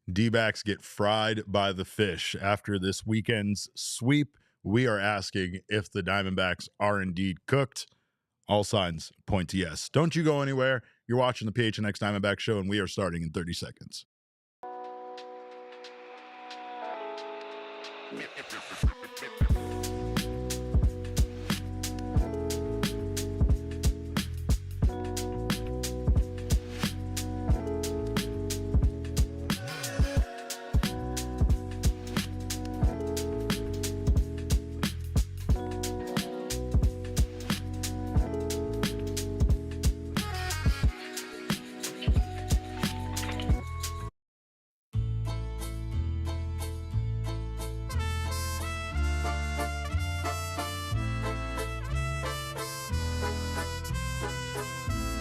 Dbacks get fried by the fish. After this weekend's sweep, we are asking if the Diamondbacks are indeed cooked. All signs point to yes. Don't you go anywhere. You're watching the PHNX Diamondback Show, and we are starting in 30 seconds.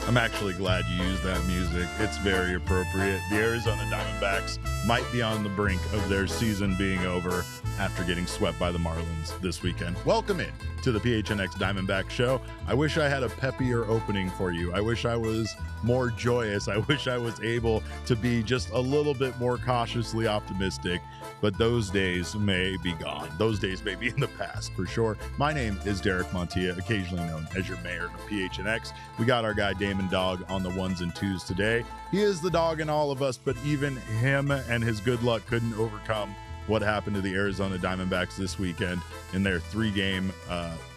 I'm actually glad you used that music. It's very appropriate. The Arizona Diamondbacks might be on the brink of their season being over after getting swept by the Marlins this weekend. Welcome in to the PHNX Diamondback Show. I wish I had a peppier opening for you. I wish I was more joyous. I wish I was able to be just a little bit more cautiously optimistic, but those days may be gone. Those days may be in the past for sure. My name is Derek Montilla, occasionally known as your mayor of PHNX. We got our guy Damon Dog on the ones and twos today. He is the dog in all of us, but even him and his good luck couldn't overcome what happened to the Arizona Diamondbacks this weekend in their three-game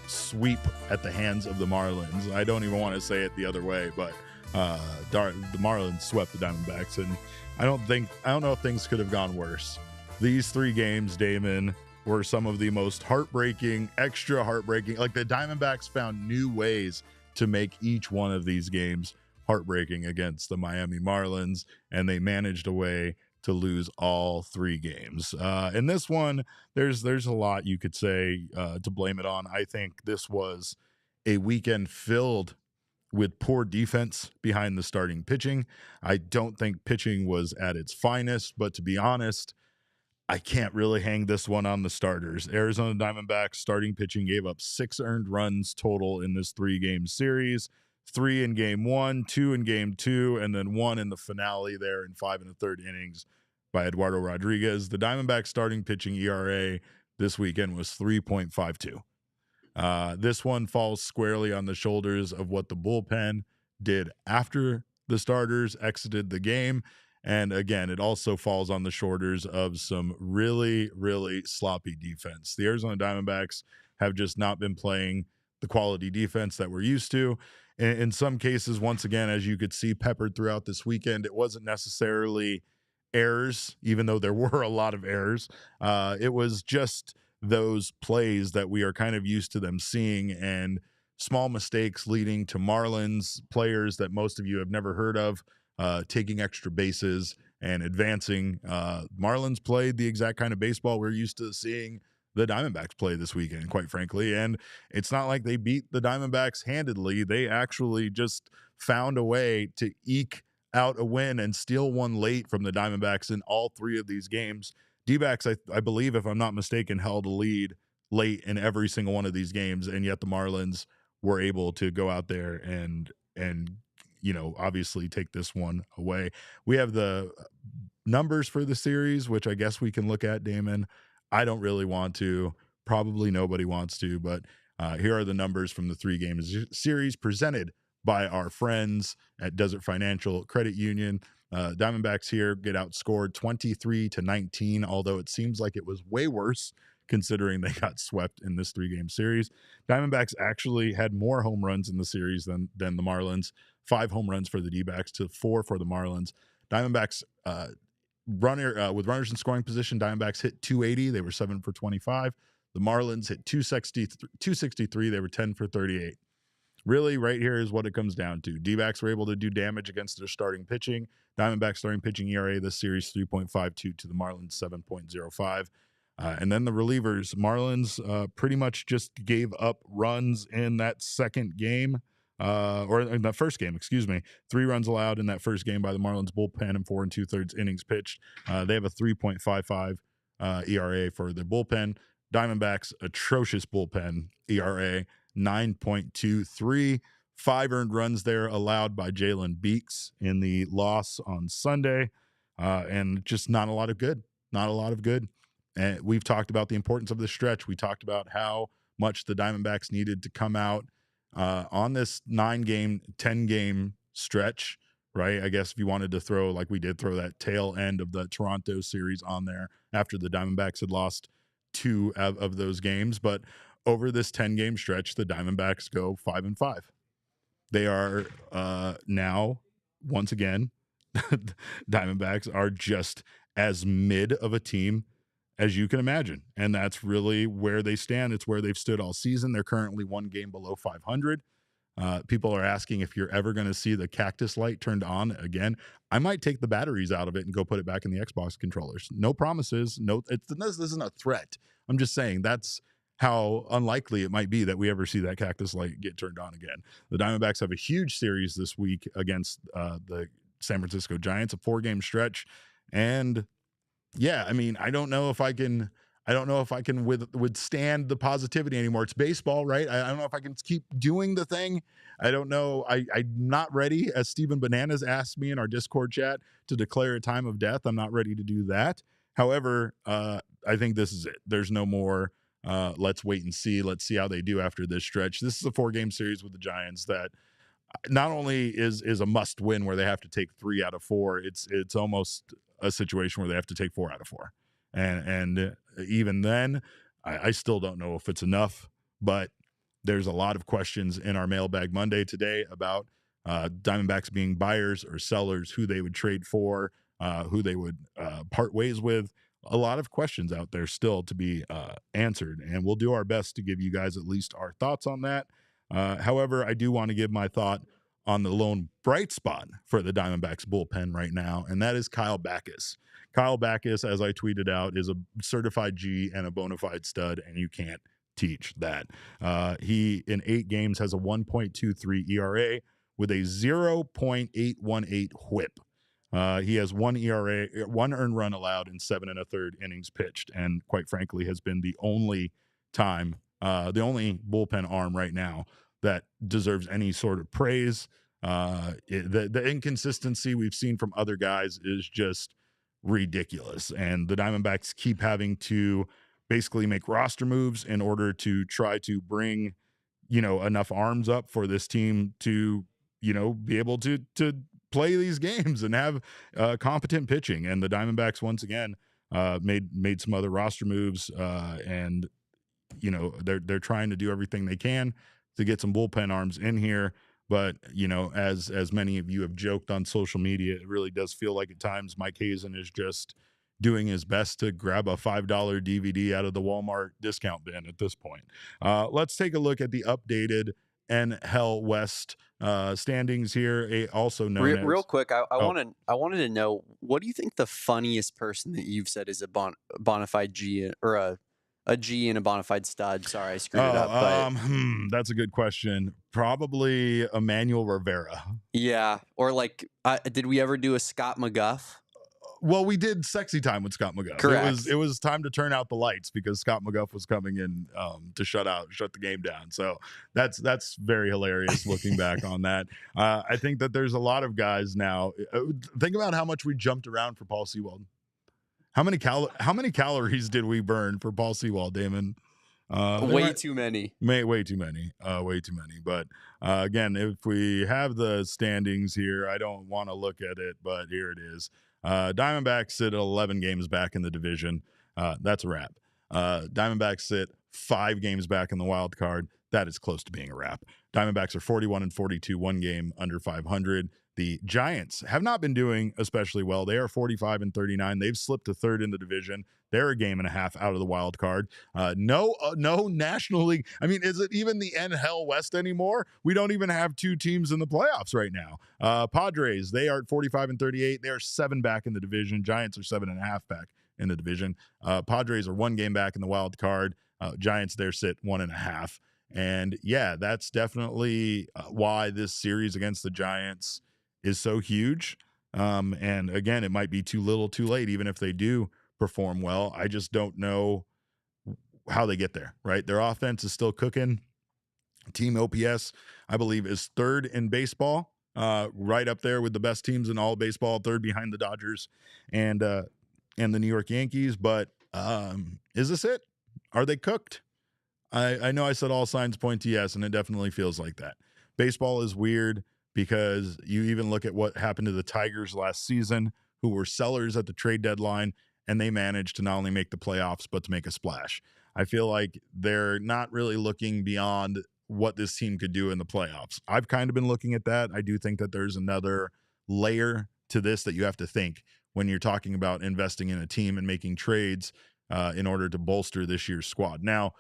sweep at the hands of the Marlins. I don't even want to say it the other way, but the Marlins swept the Diamondbacks, and I don't know if things could have gone worse. These three games, Damon, were some of the most heartbreaking, extra heartbreaking. Like, the Diamondbacks found new ways to make each one of these games heartbreaking against the Miami Marlins, and they managed a way to lose all three games. In this one, there's a lot you could say to blame it on. I think this was a weekend filled with poor defense behind the starting pitching. I don't think pitching was at its finest, but to be honest, I can't really hang this one on the starters. Arizona Diamondbacks starting pitching gave up 6 earned runs total in this 3-game series. 3 in game 1, 2 in game 2, and then 1 in the finale there in 5 1/3 innings by Eduardo Rodriguez. The Diamondbacks starting pitching ERA this weekend was 3.52. This one falls squarely on the shoulders of what the bullpen did after the starters exited the game. And again, it also falls on the shoulders of some really, really sloppy defense. The Arizona Diamondbacks have just not been playing the quality defense that we're used to. In some cases, once again, as you could see peppered throughout this weekend, it wasn't necessarily errors, even though there were a lot of errors. It was just those plays that we are kind of used to them seeing, and small mistakes leading to Marlins players that most of you have never heard of taking extra bases and advancing. Marlins played the exact kind of baseball we're used to seeing the Diamondbacks play this weekend, quite frankly. And it's not like they beat the Diamondbacks handedly. They actually just found a way to eke out a win and steal one late from the Diamondbacks in all 3 of these games. Dbacks, I believe, if I'm not mistaken, held a lead late in every single one of these games, and yet the Marlins were able to go out there and obviously take this one away. We have the numbers for the series, which I guess we can look at, Damon. I don't really want to. Probably nobody wants to, but here are the numbers from the 3-game series presented by our friends at Desert Financial Credit Union. Diamondbacks here get outscored 23-19, although it seems like it was way worse considering they got swept in this 3-game series. Diamondbacks actually had more home runs in the series than the Marlins. 5 home runs for the Dbacks to 4 for the Marlins. Diamondbacks with runners in scoring position, Diamondbacks hit 280. They were 7 for 25. The Marlins hit 263. They were 10 for 38. Really, right here is what it comes down to. D-backs were able to do damage against their starting pitching. Diamondbacks starting pitching ERA this series 3.52 to the Marlins 7.05. And then the relievers, Marlins pretty much just gave up runs in that second game, or in that first game, excuse me. 3 runs allowed in that first game by the Marlins bullpen in 4 2/3 innings pitched. They have a 3.55 ERA for their bullpen. Diamondbacks, atrocious bullpen ERA, 9.23. 5 earned runs there allowed by Jalen Beeks in the loss on Sunday. and just not a lot of good. Not a lot of good. And we've talked about the importance of this stretch. We talked about how much the Diamondbacks needed to come out on this 9-game, 10-game stretch, right? I guess if you wanted to throw, like we did, throw that tail end of the Toronto series on there after the Diamondbacks had lost 2 of those games. But over this 10-game stretch, the Diamondbacks go 5-5. They are now, once again, Diamondbacks are just as mid of a team as you can imagine. And that's really where they stand. It's where they've stood all season. They're currently 1 game below 500. People are asking if you're ever going to see the cactus light turned on again. I might take the batteries out of it and go put it back in the Xbox controllers. No promises. No, this isn't a threat. I'm just saying that's how unlikely it might be that we ever see that cactus light get turned on again. The Diamondbacks have a huge series this week against the San Francisco Giants, a 4-game stretch. And yeah, I mean, I don't know if I can withstand the positivity anymore. It's baseball, right? I don't know if I can keep doing the thing. I don't know. I'm not ready, as Steven Bananas asked me in our Discord chat, to declare a time of death. I'm not ready to do that. However, I think this is it. There's no more. Let's wait and see. Let's see how they do after this stretch. This is a 4-game series with the Giants that not only is a must win where they have to take 3 out of 4, it's almost a situation where they have to take 4 out of 4. And even then, I still don't know if it's enough, but there's a lot of questions in our Mailbag Monday today about Diamondbacks being buyers or sellers, who they would trade for, who they would part ways with. A lot of questions out there still to be answered, and we'll do our best to give you guys at least our thoughts on that. However, I do want to give my thought on the lone bright spot for the Diamondbacks bullpen right now, and that is Kyle Backus. Kyle Backus, as I tweeted out, is a certified G and a bona fide stud, and you can't teach that. He, in 8 games, has a 1.23 ERA with a 0.818 whip. He has 1 ERA, 1 earned run allowed in 7 1/3 innings pitched, and quite frankly has been the only time, the only bullpen arm right now that deserves any sort of praise. The inconsistency we've seen from other guys is just ridiculous, and the Diamondbacks keep having to basically make roster moves in order to try to bring, enough arms up for this team to, be able to play these games and have competent pitching. And the Diamondbacks once again made some other roster moves, and they're trying to do everything they can to get some bullpen arms in here. But, as many of you have joked on social media, it really does feel like at times Mike Hazen is just doing his best to grab a $5 DVD out of the Walmart discount bin at this point. Let's take a look at the updated NL West standings here, also known as... Real quick, I wanted to know, what do you think the funniest person that you've said is a bona fide G, or a G and a bona fide stud? Sorry, I screwed it up. But that's a good question. Probably Emmanuel Rivera. Yeah, or like, did we ever do a Scott McGuff? Well, we did Sexy Time with Scott McGuff. Correct. It was time to turn out the lights because Scott McGuff was coming in to shut the game down. So that's very hilarious looking back on that. I think that there's a lot of guys now. Think about how much we jumped around for Paul Sewald. How many calories did we burn for Paul Sewald, Damon? Way too many. Way too many. But again, if we have the standings here, I don't want to look at it, but here it is. Diamondbacks sit at 11 games back in the division. That's a wrap. Diamondbacks sit 5 games back in the wild card. That is close to being a wrap. Diamondbacks are 41-42, 1 game under 500. The Giants have not been doing especially well. They are 45-39. They've slipped to 3rd in the division. They're a game and a half out of the wild card. No National League. I mean, is it even the NL West anymore? We don't even have 2 teams in the playoffs right now. Padres, they are at 45-38. They are 7 back in the division. Giants are 7.5 back in the division. Padres are 1 game back in the wild card. Giants there sit 1.5. And yeah, that's definitely why this series against the Giants is so huge. And again, it might be too little too late, even if they do perform well. I just don't know how they get there, right? Their offense is still cooking. Team OPS, I believe, is 3rd in baseball. right up there with the best teams in all baseball, third behind the Dodgers and the New York Yankees. But is this it? Are they cooked? I know I said all signs point to yes, and it definitely feels like that. Baseball is weird because you even look at what happened to the Tigers last season, who were sellers at the trade deadline, and they managed to not only make the playoffs, but to make a splash. I feel like they're not really looking beyond what this team could do in the playoffs. I've kind of been looking at that. I do think that there's another layer to this that you have to think when you're talking about investing in a team and making trades in order to bolster this year's squad. Now,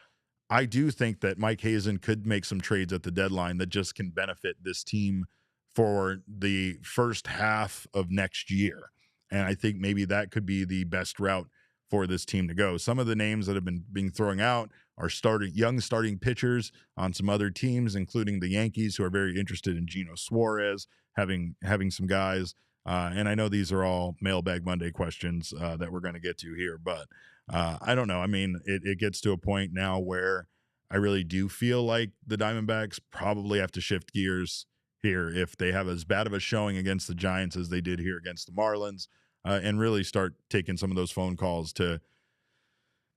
I do think that Mike Hazen could make some trades at the deadline that just can benefit this team for the first half of next year. And I think maybe that could be the best route for this team to go. Some of the names that have been being thrown out are young starting pitchers on some other teams, including the Yankees, who are very interested in Gino Suarez, having some guys. And I know these are all Mailbag Monday questions that we're going to get to here, but I don't know. I mean, it gets to a point now where I really do feel like the Diamondbacks probably have to shift gears here if they have as bad of a showing against the Giants as they did here against the Marlins, and really start taking some of those phone calls to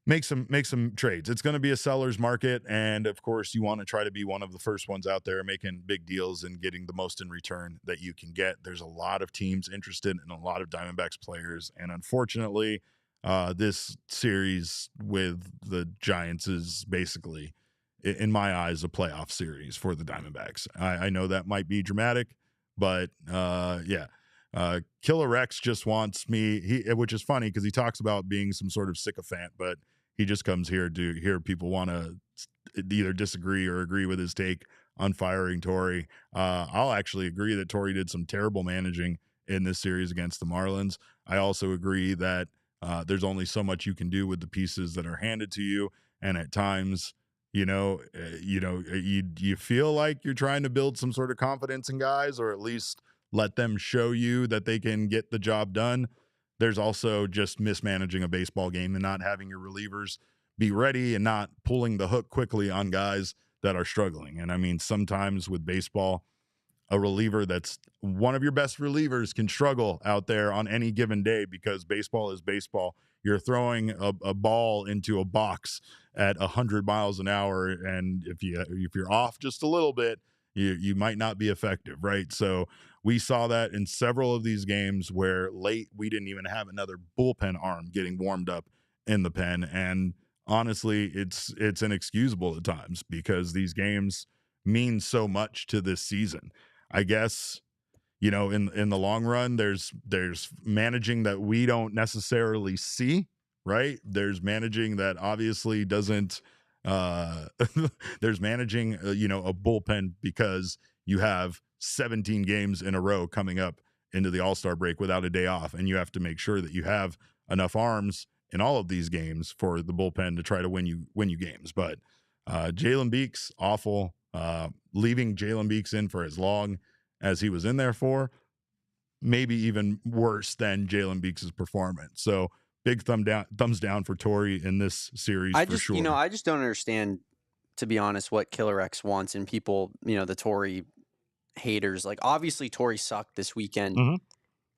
make some trades. It's going to be a seller's market, and of course you want to try to be one of the first ones out there making big deals and getting the most in return that you can get. There's a lot of teams interested in a lot of Diamondbacks players, and unfortunately this series with the Giants is basically, in my eyes, a playoff series for the Diamondbacks. I know that might be dramatic, but yeah. Killer Rex just wants me, which is funny because he talks about being some sort of sycophant, but he just comes here to hear people want to either disagree or agree with his take on firing Torey. I'll actually agree that Torey did some terrible managing in this series against the Marlins. I also agree that there's only so much you can do with the pieces that are handed to you, and at times, you feel like you're trying to build some sort of confidence in guys, or at least let them show you that they can get the job done. There's also just mismanaging a baseball game and not having your relievers be ready and not pulling the hook quickly on guys that are struggling. And I mean, sometimes with baseball, a reliever that's one of your best relievers can struggle out there on any given day because baseball is baseball. You're throwing a ball into a box at 100 miles an hour, and if you're off just a little bit, you might not be effective, right? So we saw that in several of these games where late we didn't even have another bullpen arm getting warmed up in the pen, and honestly, it's inexcusable at times because these games mean so much to this season. I guess, in the long run, there's managing that we don't necessarily see, right? There's managing that obviously doesn't there's managing a bullpen because you have 17 games in a row coming up into the All-Star break without a day off, and you have to make sure that you have enough arms in all of these games for the bullpen to try to win you games. But Jalen Beeks, awful. Leaving Jalen Beeks in for as long as he was in there for, maybe even worse than Jalen Beeks' performance. So big thumbs down for Torey in this series for sure. I just don't understand, to be honest, what Killer X wants, and people, the Torey haters. Like, obviously Torey sucked this weekend. Mm-hmm.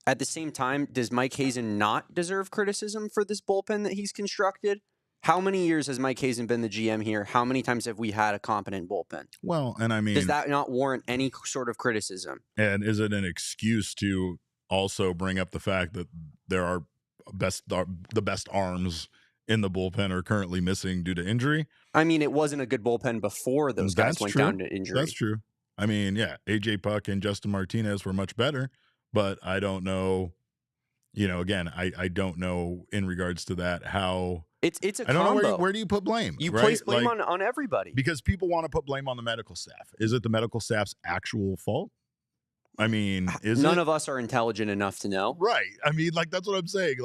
At the same time, does Mike Hazen not deserve criticism for this bullpen that he's constructed? How many years has Mike Hazen been the GM here? How many times have we had a competent bullpen? Well, and I mean, does that not warrant any sort of criticism? And is it an excuse to also bring up the fact that there are the best arms in the bullpen are currently missing due to injury? I mean, it wasn't a good bullpen before those guys went down to injury. That's true. I mean, yeah, AJ Puck and Justin Martinez were much better, but I don't know. Again, I don't know in regards to that how it's a combo. I don't know where do you put blame? You right? place blame on everybody because people want to put blame on the medical staff. Is it the medical staff's actual fault? I mean, none of us are intelligent enough to know. Right. I mean, that's what I'm saying.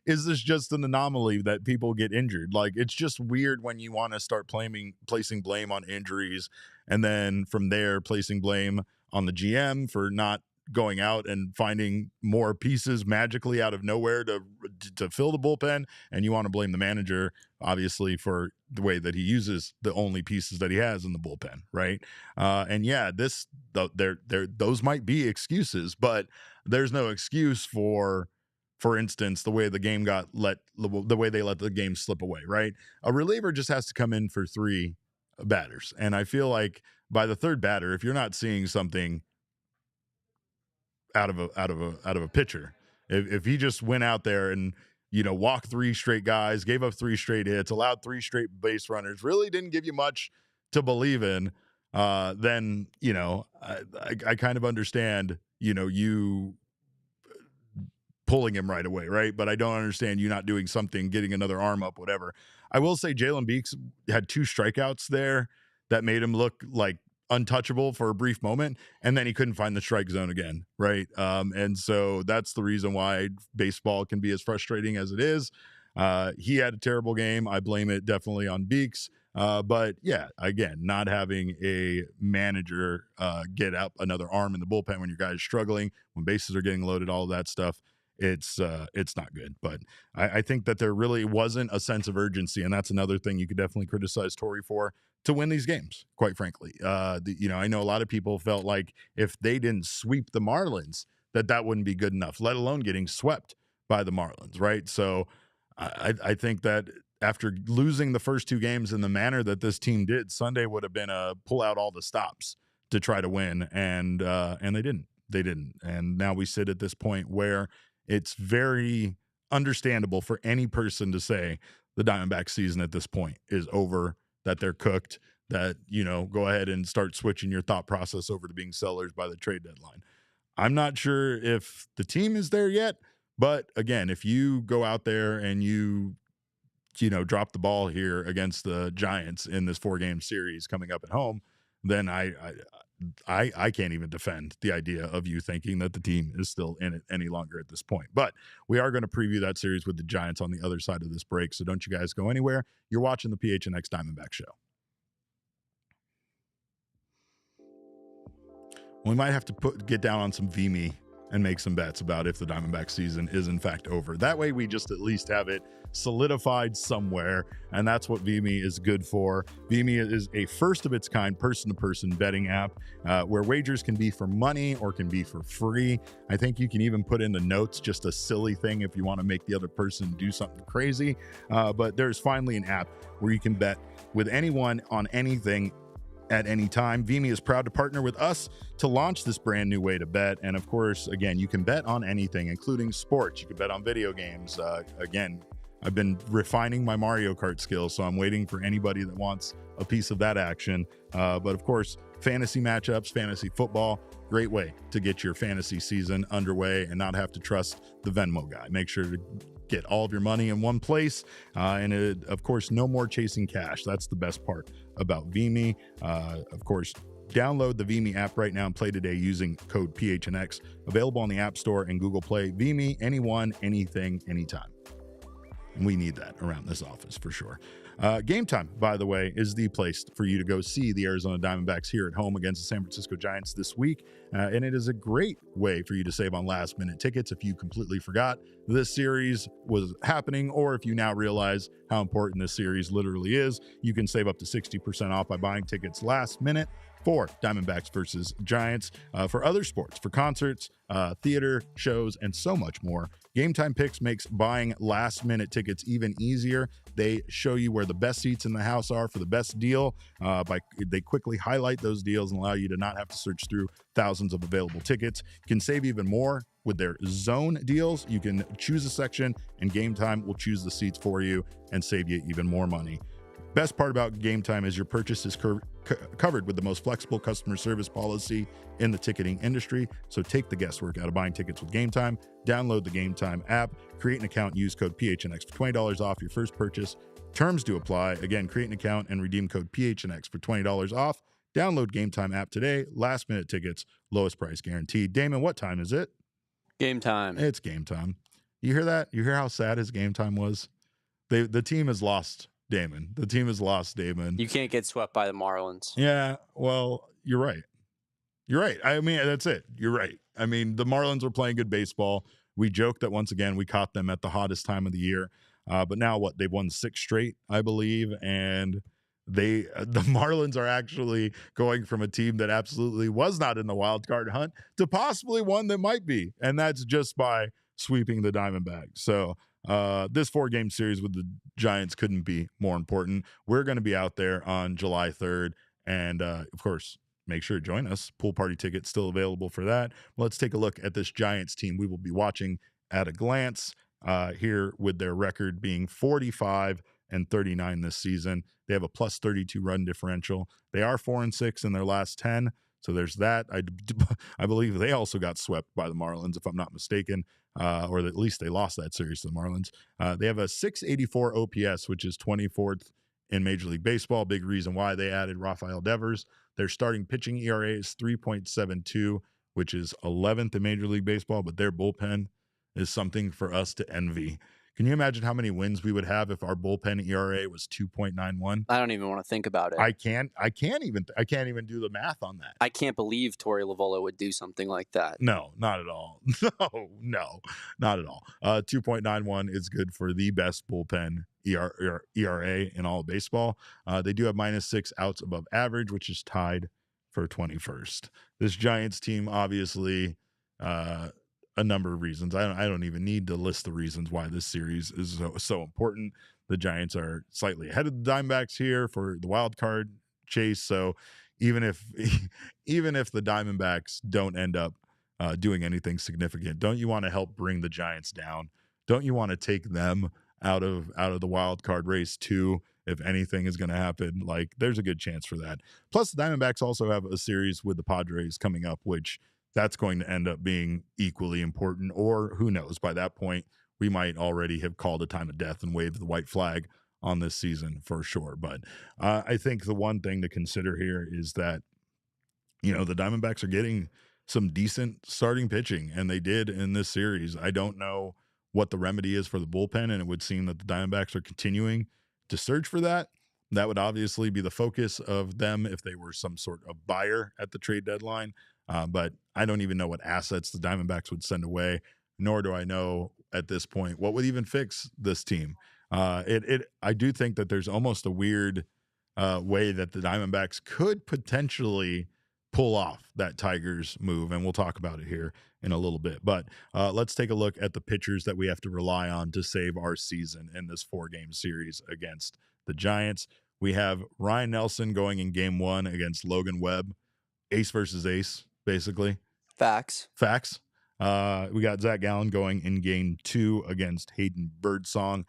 Is this just an anomaly that people get injured? It's just weird when you want to start placing blame on injuries, and then from there placing blame on the GM for not going out and finding more pieces magically out of nowhere to to fill the bullpen, and you want to blame the manager, obviously, for the way that he uses the only pieces that he has in the bullpen, right? And yeah, those might be excuses, but there's no excuse for instance, the way the game the way they let the game slip away, right? A reliever just has to come in for 3 batters, and I feel like by the 3rd batter, if you're not seeing something out of a pitcher, if he just went out there and walked 3 straight guys, gave up 3 straight hits, allowed 3 straight base runners, really didn't give you much to believe in, then I kind of understand you pulling him right away, right? But I don't understand you not doing something, getting another arm up, whatever. I will say Jalen Beeks had 2 strikeouts there that made him look like untouchable for a brief moment, and then he couldn't find the strike zone again, right? And so that's the reason why baseball can be as frustrating as it is. He had a terrible game. I blame it definitely on Beeks. But yeah, again, not having a manager get up another arm in the bullpen when your guys are struggling, when bases are getting loaded, all of that stuff, it's not good. But I think that there really wasn't a sense of urgency, and that's another thing you could definitely criticize Torrey for, to win these games, quite frankly. I know a lot of people felt like if they didn't sweep the Marlins, that wouldn't be good enough, let alone getting swept by the Marlins, right? So I think that after losing the first 2 games in the manner that this team did, Sunday would have been a pull out all the stops to try to win, and they didn't. They didn't. And now we sit at this point where it's very understandable for any person to say the Diamondback season at this point is over, that they're cooked, that, go ahead and start switching your thought process over to being sellers by the trade deadline. I'm not sure if the team is there yet, but again, if you go out there and you drop the ball here against the Giants in this 4-game series coming up at home, then I can't even defend the idea of you thinking that the team is still in it any longer at this point. But we are going to preview that series with the Giants on the other side of this break, so don't you guys go anywhere. You're watching the PHNX Diamondback Show. We might have to get down on some VME and make some bets about if the Diamondback season is in fact over. That way we just at least have it solidified somewhere, and that's what VME is good for. VME is a first of its kind person-to-person betting app where wagers can be for money or can be for free. I think you can even put in the notes just a silly thing if you want to make the other person do something crazy, but there's finally an app where you can bet with anyone on anything at any time. VME is proud to partner with us to launch this brand new way to bet. And of course, again, you can bet on anything, including sports. You can bet on video games. Again, I've been refining my Mario Kart skills, so I'm waiting for anybody that wants a piece of that action. But of course, fantasy matchups, fantasy football, great way to get your fantasy season underway and not have to trust the Venmo guy. Make sure to get all of your money in one place. Of course, no more chasing cash. That's the best part about VME. Of course, download the VME app right now and play today using code PHNX. Available on the App Store and Google Play. VME, anyone, anything, anytime. And we need that around this office for sure. Game Time, by the way, is the place for you to go see the Arizona Diamondbacks here at home against the San Francisco Giants this week. And it is a great way for you to save on last-minute tickets if you completely forgot this series was happening, or if you now realize how important this series literally is. You can save up to 60% off by buying tickets last minute for Diamondbacks versus Giants, for other sports, for concerts, theater, shows, and so much more. Game Time Picks makes buying last-minute tickets even easier. They show you where the best seats in the house are for the best deal. They quickly highlight those deals and allow you to not have to search through thousands of available tickets. You can save even more with their zone deals. You can choose a section, and Game Time will choose the seats for you and save you even more money. Best part about Game Time is your purchase is covered with the most flexible customer service policy in the ticketing industry. So take the guesswork out of buying tickets with Game Time. Download the Game Time app, create an account, use code PHNX for $20 off your first purchase. Terms do apply. Again, create an account and redeem code PHNX for $20 off. Download Game Time app today. Last minute tickets, lowest price guaranteed. Damon, what time is it? Game time. It's game time. You hear that? You hear how sad his game time was? The team has lost Damon. The team has lost Damon. You can't get swept by the Marlins. Yeah, well, you're right. You're right. I mean, that's it. You're right. I mean, the Marlins were playing good baseball. We joke that once again we caught them at the hottest time of the year, but now what? They've won 6 straight, I believe, and the Marlins are actually going from a team that absolutely was not in the wild card hunt to possibly one that might be, and that's just by sweeping the Diamondbacks. So this 4-game series with the Giants couldn't be more important. We're going to be out there on July 3rd, and of course, make sure to join us. Pool party tickets still available for that. Let's take a look at this Giants team we will be watching at a glance here, with their record being 45-39 this season. They have a plus 32 run differential. They are 4-6 in their last 10. So there's that. I believe they also got swept by the Marlins, if I'm not mistaken, or at least they lost that series to the Marlins. They have a 684 OPS, which is 24th in Major League Baseball. Big reason why they added Rafael Devers. Their starting pitching ERA is 3.72, which is 11th in Major League Baseball, but their bullpen is something for us to envy. Can you imagine how many wins we would have if our bullpen ERA was 2.91? I don't even want to think about it. I can't even do the math on that. I can't believe Torey Lovullo would do something like that. No, not at all. No, not at all. 2.91 is good for the best bullpen ERA in all of baseball. They do have -6 outs above average, which is tied for 21st. This Giants team, obviously, a number of reasons. I don't even need to list the reasons why this series is so important. The Giants are slightly ahead of the Diamondbacks here for the wild card chase. So even if the Diamondbacks don't end up doing anything significant, don't you want to help bring the Giants down? Don't you want to take them out of the wild card race too? If anything is going to happen, like, there's a good chance for that. Plus, the Diamondbacks also have a series with the Padres coming up, which that's going to end up being equally important, or who knows, by that point, we might already have called a time of death and waved the white flag on this season for sure. But I think the one thing to consider here is that, the Diamondbacks are getting some decent starting pitching, and they did in this series. I don't know what the remedy is for the bullpen, and it would seem that the Diamondbacks are continuing to search for that. That would obviously be the focus of them if they were some sort of buyer at the trade deadline. But I don't even know what assets the Diamondbacks would send away, nor do I know at this point what would even fix this team. I do think that there's almost a weird way that the Diamondbacks could potentially pull off that Tigers move, and we'll talk about it here in a little bit. But let's take a look at the pitchers that we have to rely on to save our season in this 4-game series against the Giants. We have Ryan Nelson going in game 1 against Logan Webb. Ace versus ace, basically. Facts. We got Zach Gallen going in game 2 against Hayden Birdsong.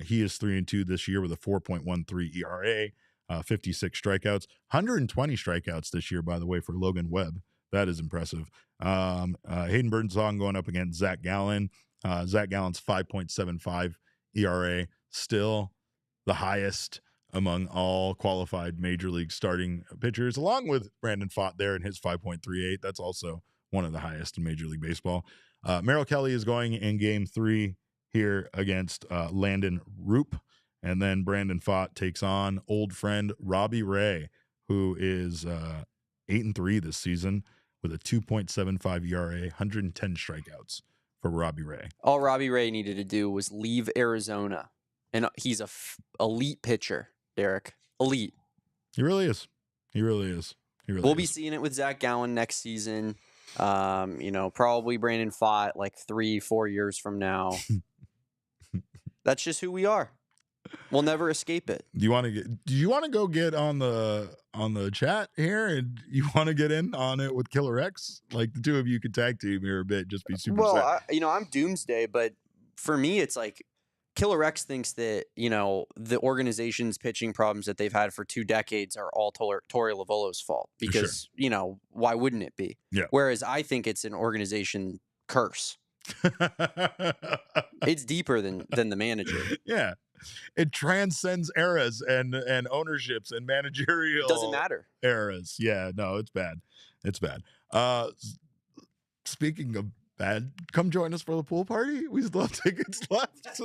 He is 3-2 this year with a 4.13 ERA, 56 strikeouts, 120 strikeouts this year, by the way, for Logan Webb. That is impressive. Hayden Birdsong going up against Zach Gallen. Zach Gallen's 5.75 ERA, still the highest among all qualified major league starting pitchers, along with Brandon Pfaadt there in his 5.38. That's also one of the highest in Major League Baseball. Merrill Kelly is going in game 3 here against Landon Roop. And then Brandon Pfaadt takes on old friend Robbie Ray, who is 8-3 this season with a 2.75 ERA, 110 strikeouts for Robbie Ray. All Robbie Ray needed to do was leave Arizona, and he's a elite pitcher, Derek. Elite. He really is. We'll be seeing it with Zach Gallen next season. Probably Brandon Pfaadt like 3-4 years from now. That's just who we are. We'll never escape it. Do you want to go get on the chat here, and you want to get in on it with Killer X? Like, the two of you could tag team here a bit, just be super. Well, I'm Doomsday, but for me, it's like Killer X thinks that the organization's pitching problems that they've had for 2 decades are all Torey Lovullo's fault, because why wouldn't it be? Yeah. Whereas I think it's an organization curse. It's deeper than the manager. Yeah. It transcends eras and ownerships and managerial. It doesn't matter. Eras. Yeah, no, it's bad. Speaking of bad, come join us for the pool party. We still have tickets left.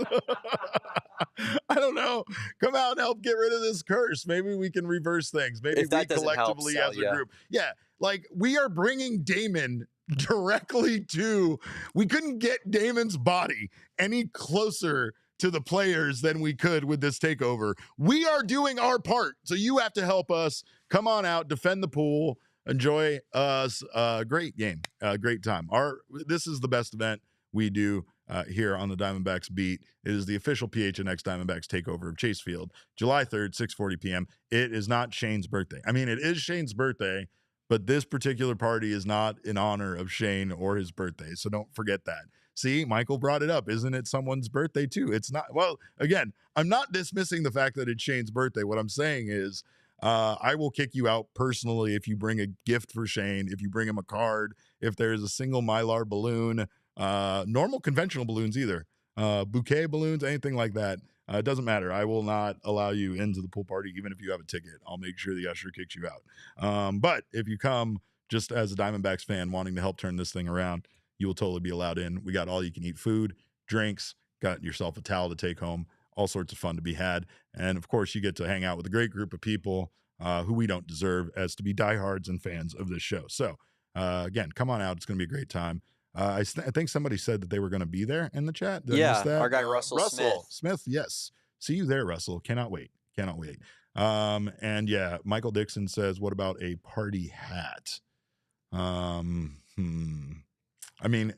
I don't know. Come out and help get rid of this curse. Maybe we can reverse things. Maybe we collectively as a group. Yeah, like, we are bringing Damon directly to, we couldn't get Damon's body any closer to the players than we could with this takeover. We are doing our part, so you have to help us. Come on out, defend the pool, enjoy us. Great game, great time. This is the best event we do here on the Diamondbacks beat. It is the official PHNX Diamondbacks takeover of Chase Field, July 3rd, 6:40 p.m. It is not Shane's birthday. I mean, it is Shane's birthday, but this particular party is not in honor of Shane or his birthday, so don't forget that. See, Michael brought it up. Isn't it someone's birthday too? It's not. Well, again, I'm not dismissing the fact that it's Shane's birthday. What I'm saying is I will kick you out personally if you bring a gift for Shane, if you bring him a card, if there's a single Mylar balloon, normal conventional balloons either, bouquet balloons, anything like that. It doesn't matter. I will not allow you into the pool party, even if you have a ticket. I'll make sure the usher kicks you out. But if you come just as a Diamondbacks fan wanting to help turn this thing around, you will totally be allowed in. We got all you can eat food, drinks, got yourself a towel to take home, all sorts of fun to be had. And of course, you get to hang out with a great group of people who we don't deserve as to be diehards and fans of this show. So again, come on out. It's going to be a great time. I think somebody said that they were going to be there in the chat. Did I miss that? Our guy Russell Smith, yes. See you there, Russell. Cannot wait. And yeah, Michael Dixon says, what about a party hat? I mean,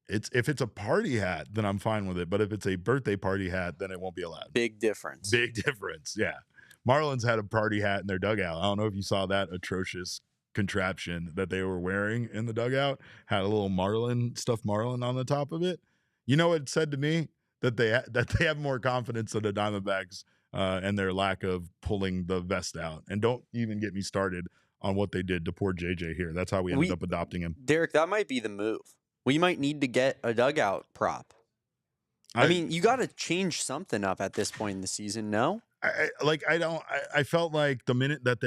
if it's a party hat, then I'm fine with it. But if it's a birthday party hat, then it won't be allowed. Big difference. Yeah. Marlins had a party hat in their dugout. I don't know if you saw that atrocious contraption that they were wearing in the dugout. Had a little stuffed marlin on the top of it. You know what it said to me? That they have more confidence in the Diamondbacks and their lack of pulling the vest out. And don't even get me started on what they did to poor JJ here. That's how we ended up adopting him. Derek, that might be the move. We might need to get a dugout prop. I mean, you got to change something up at this point in the season, no? I felt like the minute that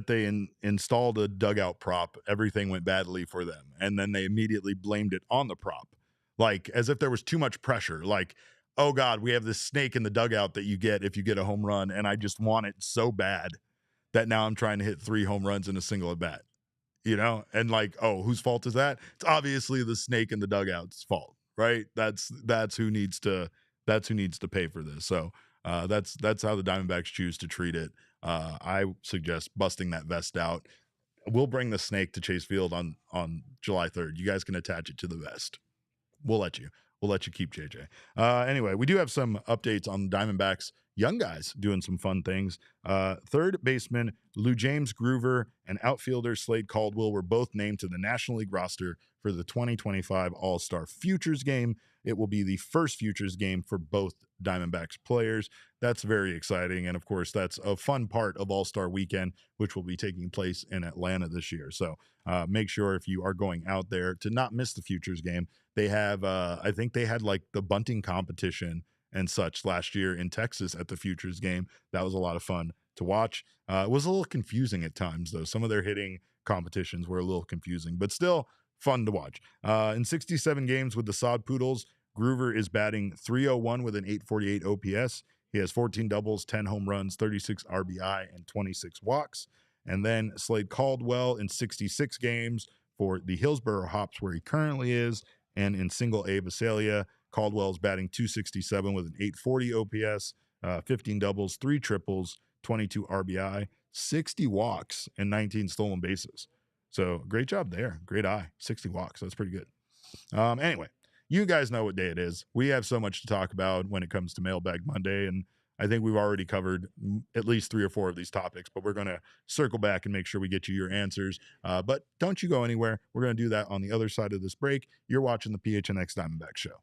they installed a dugout prop, everything went badly for them. And then they immediately blamed it on the prop. Like as if there was too much pressure. Like, oh God, we have this snake in the dugout that you get if you get a home run. And I just want it so bad that now I'm trying to hit 3 home runs in a single at bat, and like, oh, whose fault is that? It's obviously the snake in the dugout's fault, right? That's who needs to pay for this. So that's how the Diamondbacks choose to treat it. I suggest busting that vest out. We'll bring the snake to Chase Field on July 3rd. You guys can attach it to the vest. We'll let you keep JJ. Anyway, we do have some updates on the Diamondbacks young guys doing some fun things. Third baseman Lou James Groover and outfielder Slade Caldwell were both named to the National League roster for the 2025 All-Star Futures Game. It will be the first Futures Game for both Diamondbacks players. That's very exciting. And of course, that's a fun part of All-Star Weekend, which will be taking place in Atlanta this year. So make sure if you are going out there to not miss the Futures Game. They have, I think they had like the bunting competition and such last year in Texas at the Futures Game. That was a lot of fun to watch. It was a little confusing at times, though. Some of their hitting competitions were a little confusing, but still fun to watch. In 67 games with the Sod Poodles, Groover is batting .301 with an .848 OPS. He has 14 doubles, 10 home runs, 36 RBI, and 26 walks. And then Slade Caldwell in 66 games for the Hillsborough Hops, where he currently is, and in single A Visalia, Caldwell's batting .267 with an .840 OPS, 15 doubles, 3 triples, 22 RBI, 60 walks, and 19 stolen bases. So great job there. Great eye. 60 walks. That's pretty good. Anyway, you guys know what day it is. We have so much to talk about when it comes to Mailbag Monday, and I think we've already covered at least 3 or 4 of these topics, but we're going to circle back and make sure we get you your answers. But don't you go anywhere. We're going to do that on the other side of this break. You're watching the PHNX Diamondbacks show.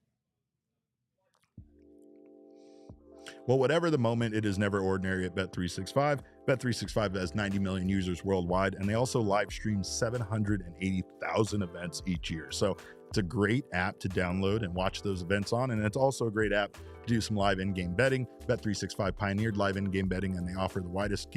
Well, whatever the moment, it is never ordinary at Bet365. Bet365 has 90 million users worldwide, and they also live stream 780,000 events each year. So it's a great app to download and watch those events on, and it's also a great app to do some live in-game betting. Bet365 pioneered live in-game betting, and they offer the widest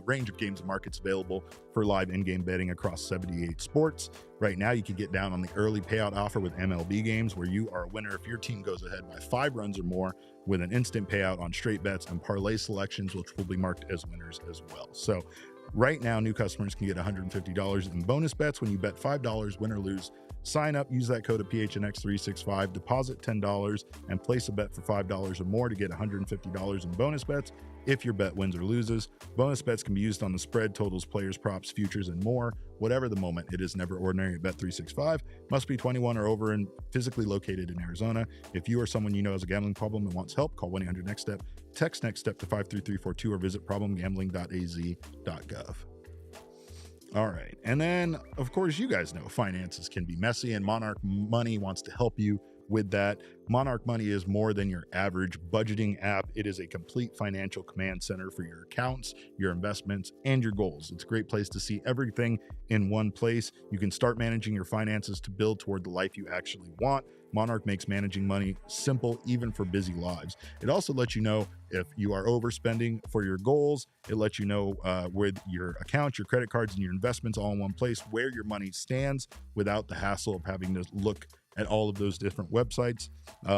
range of games and markets available for live in-game betting across 78 sports. Right now, you can get down on the early payout offer with MLB games, where you are a winner if your team goes ahead by 5 runs or more, with an instant payout on straight bets and parlay selections, which will be marked as winners as well. So Right now, new customers can get $150 in bonus bets when you bet $5, win or lose. Sign up, use that code of PHNX365, deposit $10, and place a bet for $5 or more to get $150 in bonus bets if your bet wins or loses. Bonus bets can be used on the spread, totals, players, props, futures, and more. Whatever the moment, it is never ordinary at Bet365. Must be 21 or over and physically located in Arizona. If you or someone you know has a gambling problem and wants help, call 1-800-NEXT-STEP. Text NEXT STEP to 53342 or visit problemgambling.az.gov. All right. And then, of course, you guys know finances can be messy, and Monarch Money wants to help you with that. Monarch Money is more than your average budgeting app. It is a complete financial command center for your accounts, your investments, and your goals. It's a great place to see everything in one place. You can start managing your finances to build toward the life you actually want. Monarch makes managing money simple, even for busy lives. It also lets you know if you are overspending for your goals. It lets you know with your accounts, your credit cards, and your investments all in one place, where your money stands without the hassle of having to look at all of those different websites.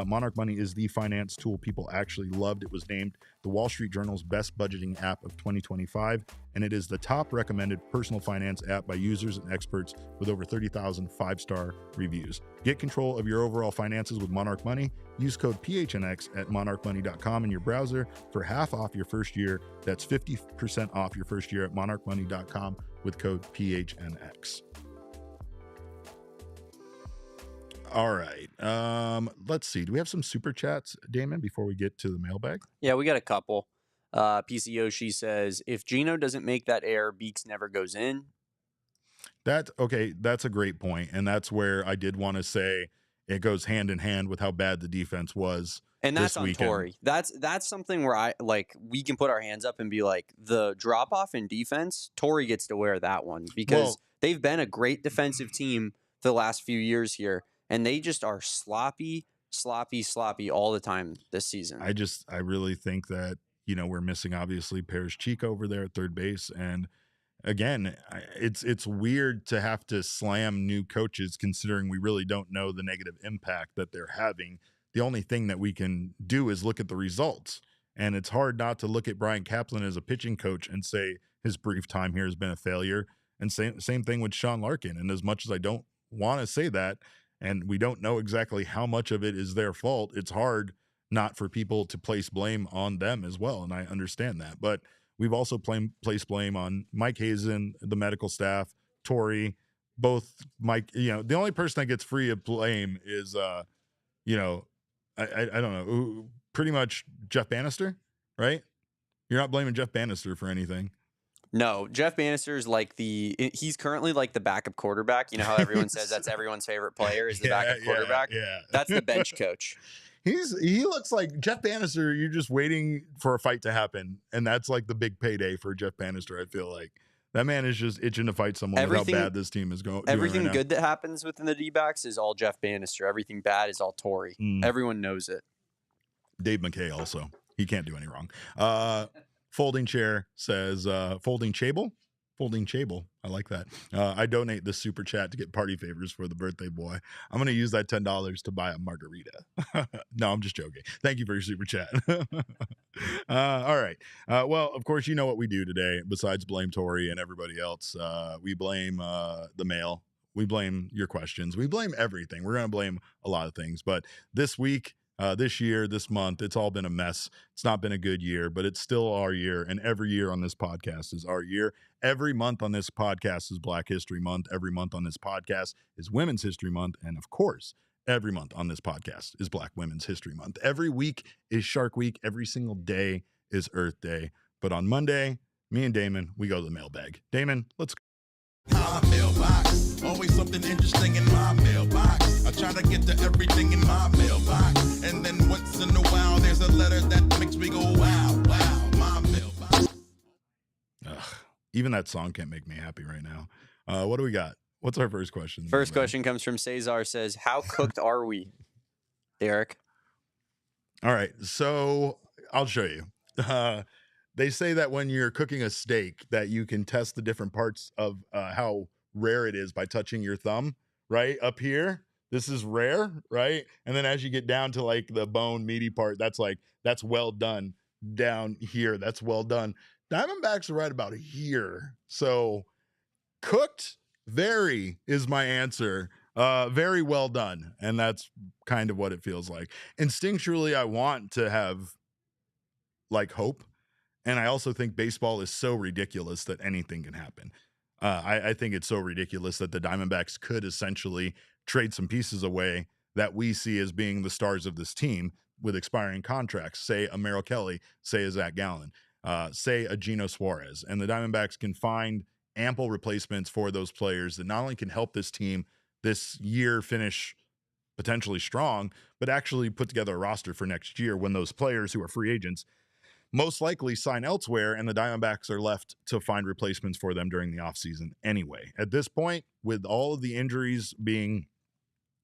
Monarch Money is the finance tool people actually loved. It was named the Wall Street Journal's best budgeting app of 2025, and it is the top recommended personal finance app by users and experts with over 30,000 five-star reviews. Get control of your overall finances with Monarch Money. Use code PHNX at monarchmoney.com in your browser for half off your first year. That's 50% off your first year at monarchmoney.com with code PHNX. All right. Let's see. Do we have some super chats, Damon, before we get to the mailbag? Yeah, we got a couple. PC Yoshi says, if Gino doesn't make that error, Beeks never goes in. That's a great point. And that's where I did want to say it goes hand in hand with how bad the defense was. And that's this on weekend. Torrey. That's something where we can put our hands up and be like, the drop off in defense, Torrey gets to wear that one, because they've been a great defensive team for the last few years here. And they just are sloppy all the time this season. I really think that, we're missing, obviously, Parrish Chico over there at third base. And again, it's weird to have to slam new coaches, considering we really don't know the negative impact that they're having. The only thing that we can do is look at the results. And it's hard not to look at Brian Kaplan as a pitching coach and say his brief time here has been a failure. And same thing with Sean Larkin. And as much as I don't want to say that, and we don't know exactly how much of it is their fault, it's hard not for people to place blame on them as well. And I understand that. But we've also placed blame on Mike Hazen, the medical staff, Torrey, both Mike. The only person that gets free of blame is, I don't know, pretty much Jeff Bannister, right? You're not blaming Jeff Bannister for anything. No, Jeff Bannister is he's currently like the backup quarterback. You know how everyone says that's everyone's favorite player is the backup quarterback? Yeah. That's the bench coach. He looks like Jeff Bannister. You're just waiting for a fight to happen. And that's like the big payday for Jeff Bannister. I feel like that man is just itching to fight someone with how bad this team is going. Everything good that happens within the Dbacks is all Jeff Bannister. Everything bad is all Torrey. Everyone knows it. Dave McKay also. He can't do any wrong. Folding Chair says, Folding Chable. I like that. I donate this super chat to get party favors for the birthday boy. I'm going to use that $10 to buy a margarita. No, I'm just joking. Thank you for your super chat. All right. Well, of course, you know what we do today. Besides blame Torrey and everybody else, we blame the mail. We blame your questions. We blame everything. We're going to blame a lot of things. But this week, this year, this month, it's all been a mess. It's not been a good year, but it's still our year. And every year on this podcast is our year. Every month on this podcast is Black History Month. Every month on this podcast is Women's History Month. And of course, every month on this podcast is Black Women's History Month. Every week is Shark Week. Every single day is Earth Day. But on Monday, me and Damon, we go to the mailbag. Damon, let's go. My mailbox, always something interesting in my mailbox. I try to get to everything in my mailbox, and then once in a while there's a letter that makes me go wow, wow. My mailbox. Even that song can't make me happy right now. What do we got? What's our first question? First question comes from Cesar. Says, how cooked are we, Derek? All right, so I'll show you. They say that when you're cooking a steak that you can test the different parts of how rare it is by touching your thumb, right? Up here, this is rare, right? And then as you get down to like the bone meaty part, that's well done. Down here, that's well done. Diamondbacks are right about a year. So cooked, very is my answer. Very well done. And that's kind of what it feels like. Instinctually, I want to have like hope. And I also think baseball is so ridiculous that anything can happen. I think it's so ridiculous that the Diamondbacks could essentially trade some pieces away that we see as being the stars of this team with expiring contracts. Say a Merrill Kelly, say a Zach Gallen, say a Gino Suarez. And the Diamondbacks can find ample replacements for those players that not only can help this team this year finish potentially strong, but actually put together a roster for next year when those players who are free agents most likely sign elsewhere, and the Diamondbacks are left to find replacements for them during the offseason anyway. At this point, with all of the injuries being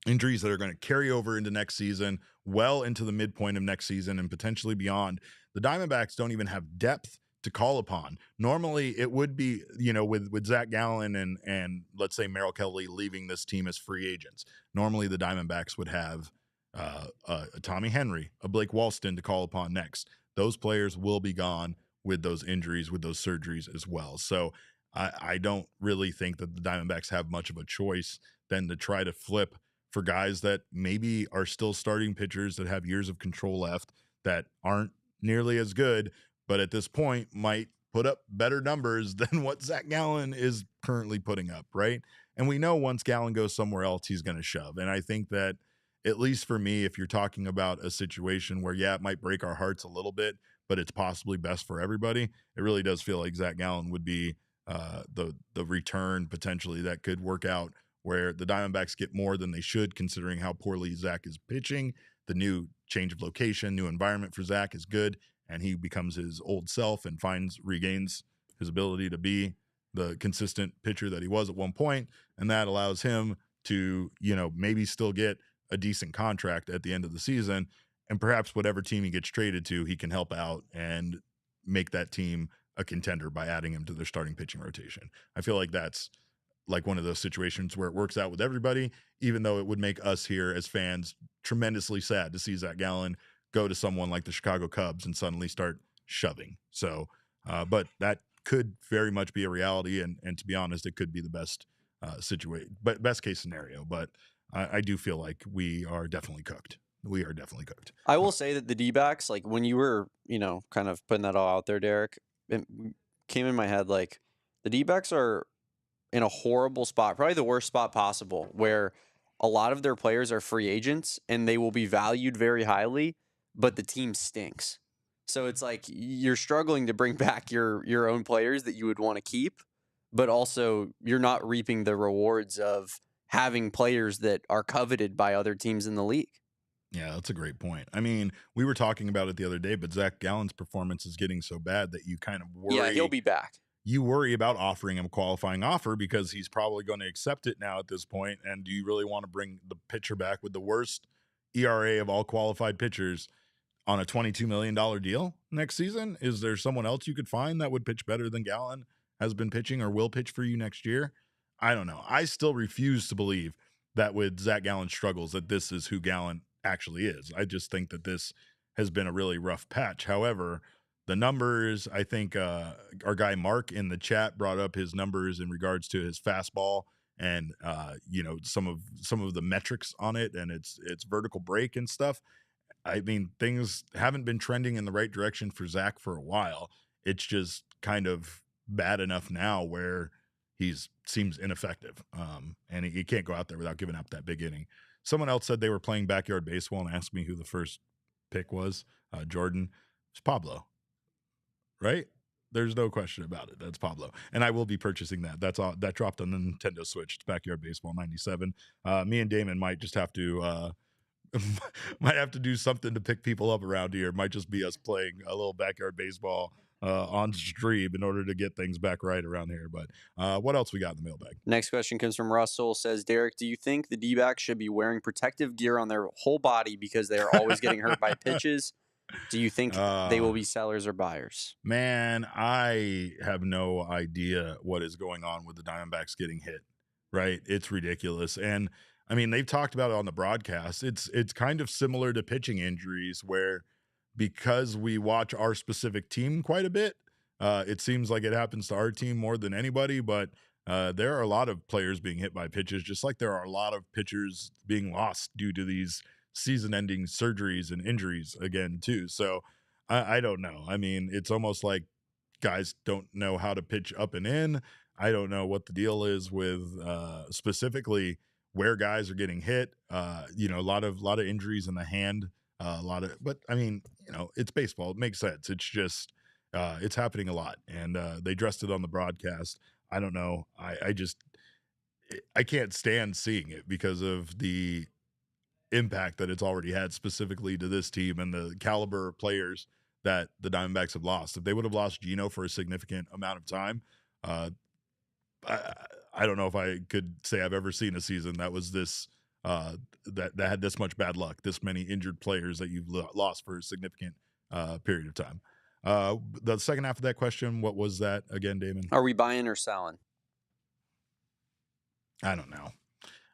injuries that are going to carry over into next season, well into the midpoint of next season and potentially beyond, the Diamondbacks don't even have depth to call upon. Normally, it would be, with Zach Gallen and let's say Merrill Kelly leaving this team as free agents. Normally, the Diamondbacks would have a Tommy Henry, a Blake Walston to call upon next. Those players will be gone with those injuries, with those surgeries as well. So I don't really think that the Diamondbacks have much of a choice than to try to flip for guys that maybe are still starting pitchers that have years of control left that aren't nearly as good, but at this point might put up better numbers than what Zach Gallen is currently putting up, right? And we know once Gallen goes somewhere else, he's going to shove. And I think that, at least for me, if you're talking about a situation where, it might break our hearts a little bit, but it's possibly best for everybody, it really does feel like Zach Gallen would be the return potentially that could work out where the Diamondbacks get more than they should considering how poorly Zach is pitching. The new change of location, new environment for Zach is good, and he becomes his old self and regains his ability to be the consistent pitcher that he was at one point, and that allows him to, maybe still get a decent contract at the end of the season, and perhaps whatever team he gets traded to, he can help out and make that team a contender by adding him to their starting pitching rotation. I feel like that's like one of those situations where it works out with everybody, even though it would make us here as fans tremendously sad to see Zach Gallen go to someone like the Chicago Cubs and suddenly start shoving. So, but that could very much be a reality. And to be honest, it could be the best situation, but best case scenario. But I do feel like we are definitely cooked. We are definitely cooked. I will say that the Dbacks, like when you were, kind of putting that all out there, Derek, it came in my head, like the Dbacks are in a horrible spot, probably the worst spot possible, where a lot of their players are free agents and they will be valued very highly, but the team stinks. So it's like you're struggling to bring back your own players that you would want to keep, but also you're not reaping the rewards of having players that are coveted by other teams in the league. Yeah, that's a great point. I mean, we were talking about it the other day, but Zach Gallen's performance is getting so bad that you kind of worry. Yeah, he'll be back. You worry about offering him a qualifying offer because he's probably going to accept it now at this point. And do you really want to bring the pitcher back with the worst ERA of all qualified pitchers on a $22 million deal next season? Is there someone else you could find that would pitch better than Gallen has been pitching or will pitch for you next year? I don't know. I still refuse to believe that with Zach Gallen's struggles that this is who Gallen actually is. I just think that this has been a really rough patch. However, the numbers, I think our guy Mark in the chat brought up his numbers in regards to his fastball and some of the metrics on it and its vertical break and stuff. I mean, things haven't been trending in the right direction for Zach for a while. It's just kind of bad enough now where seems ineffective, and he can't go out there without giving up that big inning. Someone else said they were playing backyard baseball and asked me who the first pick was. Jordan. It's Pablo, right? There's no question about it. That's Pablo, and I will be purchasing that. That's all. That dropped on the Nintendo Switch. It's Backyard Baseball 97. Me and Damon might just have to do something to pick people up around here. It might just be us playing a little backyard baseball on stream in order to get things back right around here. But what else we got in the mailbag? Next question comes from Russell. Says, Derek, do you think the Dbacks should be wearing protective gear on their whole body because they are always getting hurt by pitches? Do you think they will be sellers or buyers? Man, I have no idea what is going on with the Diamondbacks getting hit, right? It's ridiculous. And I mean, they've talked about it on the broadcast. It's kind of similar to pitching injuries where because we watch our specific team quite a bit, It seems like it happens to our team more than anybody, but there are a lot of players being hit by pitches, just like there are a lot of pitchers being lost due to these season-ending surgeries and injuries again, too. So I don't know. I mean, it's almost like guys don't know how to pitch up and in. I don't know what the deal is with specifically where guys are getting hit. A lot of injuries in the hand, but I mean, it's baseball. It makes sense. It's just it's happening a lot, and they addressed it on the broadcast. I don't know. I can't stand seeing it because of the impact that it's already had specifically to this team and the caliber of players that the Diamondbacks have lost. If they would have lost Gino for a significant amount of time, I don't know if I could say I've ever seen a season that was this that had this much bad luck, this many injured players that you've lost for a significant period of time. The second half of that question, what was that again, Damon? Are we buying or selling? I don't know.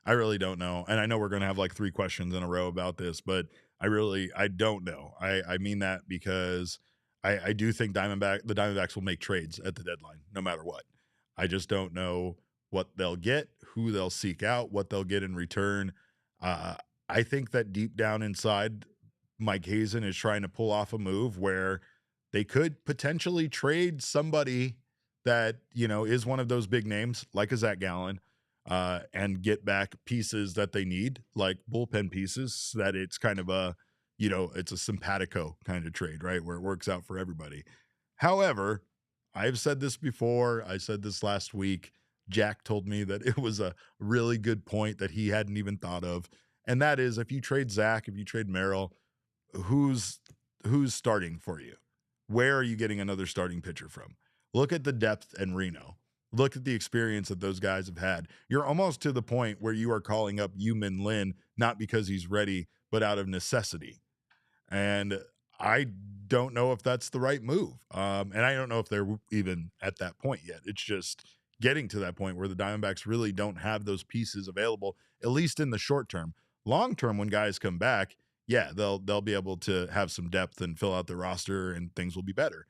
I really don't know. And I know we're going to have like 3 questions in a row about this, but I don't know. I mean that because I do think the Diamondbacks will make trades at the deadline, no matter what. I just don't know what they'll get, who they'll seek out, what they'll get in return. I think that deep down inside, Mike Hazen is trying to pull off a move where they could potentially trade somebody that, is one of those big names, like a Zach Gallen, and get back pieces that they need, like bullpen pieces, so that it's kind of a, it's a simpatico kind of trade, right? Where it works out for everybody. However, I've said this before. I said this last week. Jack told me that it was a really good point that he hadn't even thought of. And that is, if you trade Zach, if you trade Merrill, who's starting for you? Where are you getting another starting pitcher from? Look at the depth in Reno. Look at the experience that those guys have had. You're almost to the point where you are calling up Yu-Min Lin, not because he's ready, but out of necessity. And I don't know if that's the right move. And I don't know if they're even at that point yet. It's just getting to that point where the Diamondbacks really don't have those pieces available, at least in the short term. Long term, when guys come back, yeah, they'll be able to have some depth and fill out the roster and things will be better.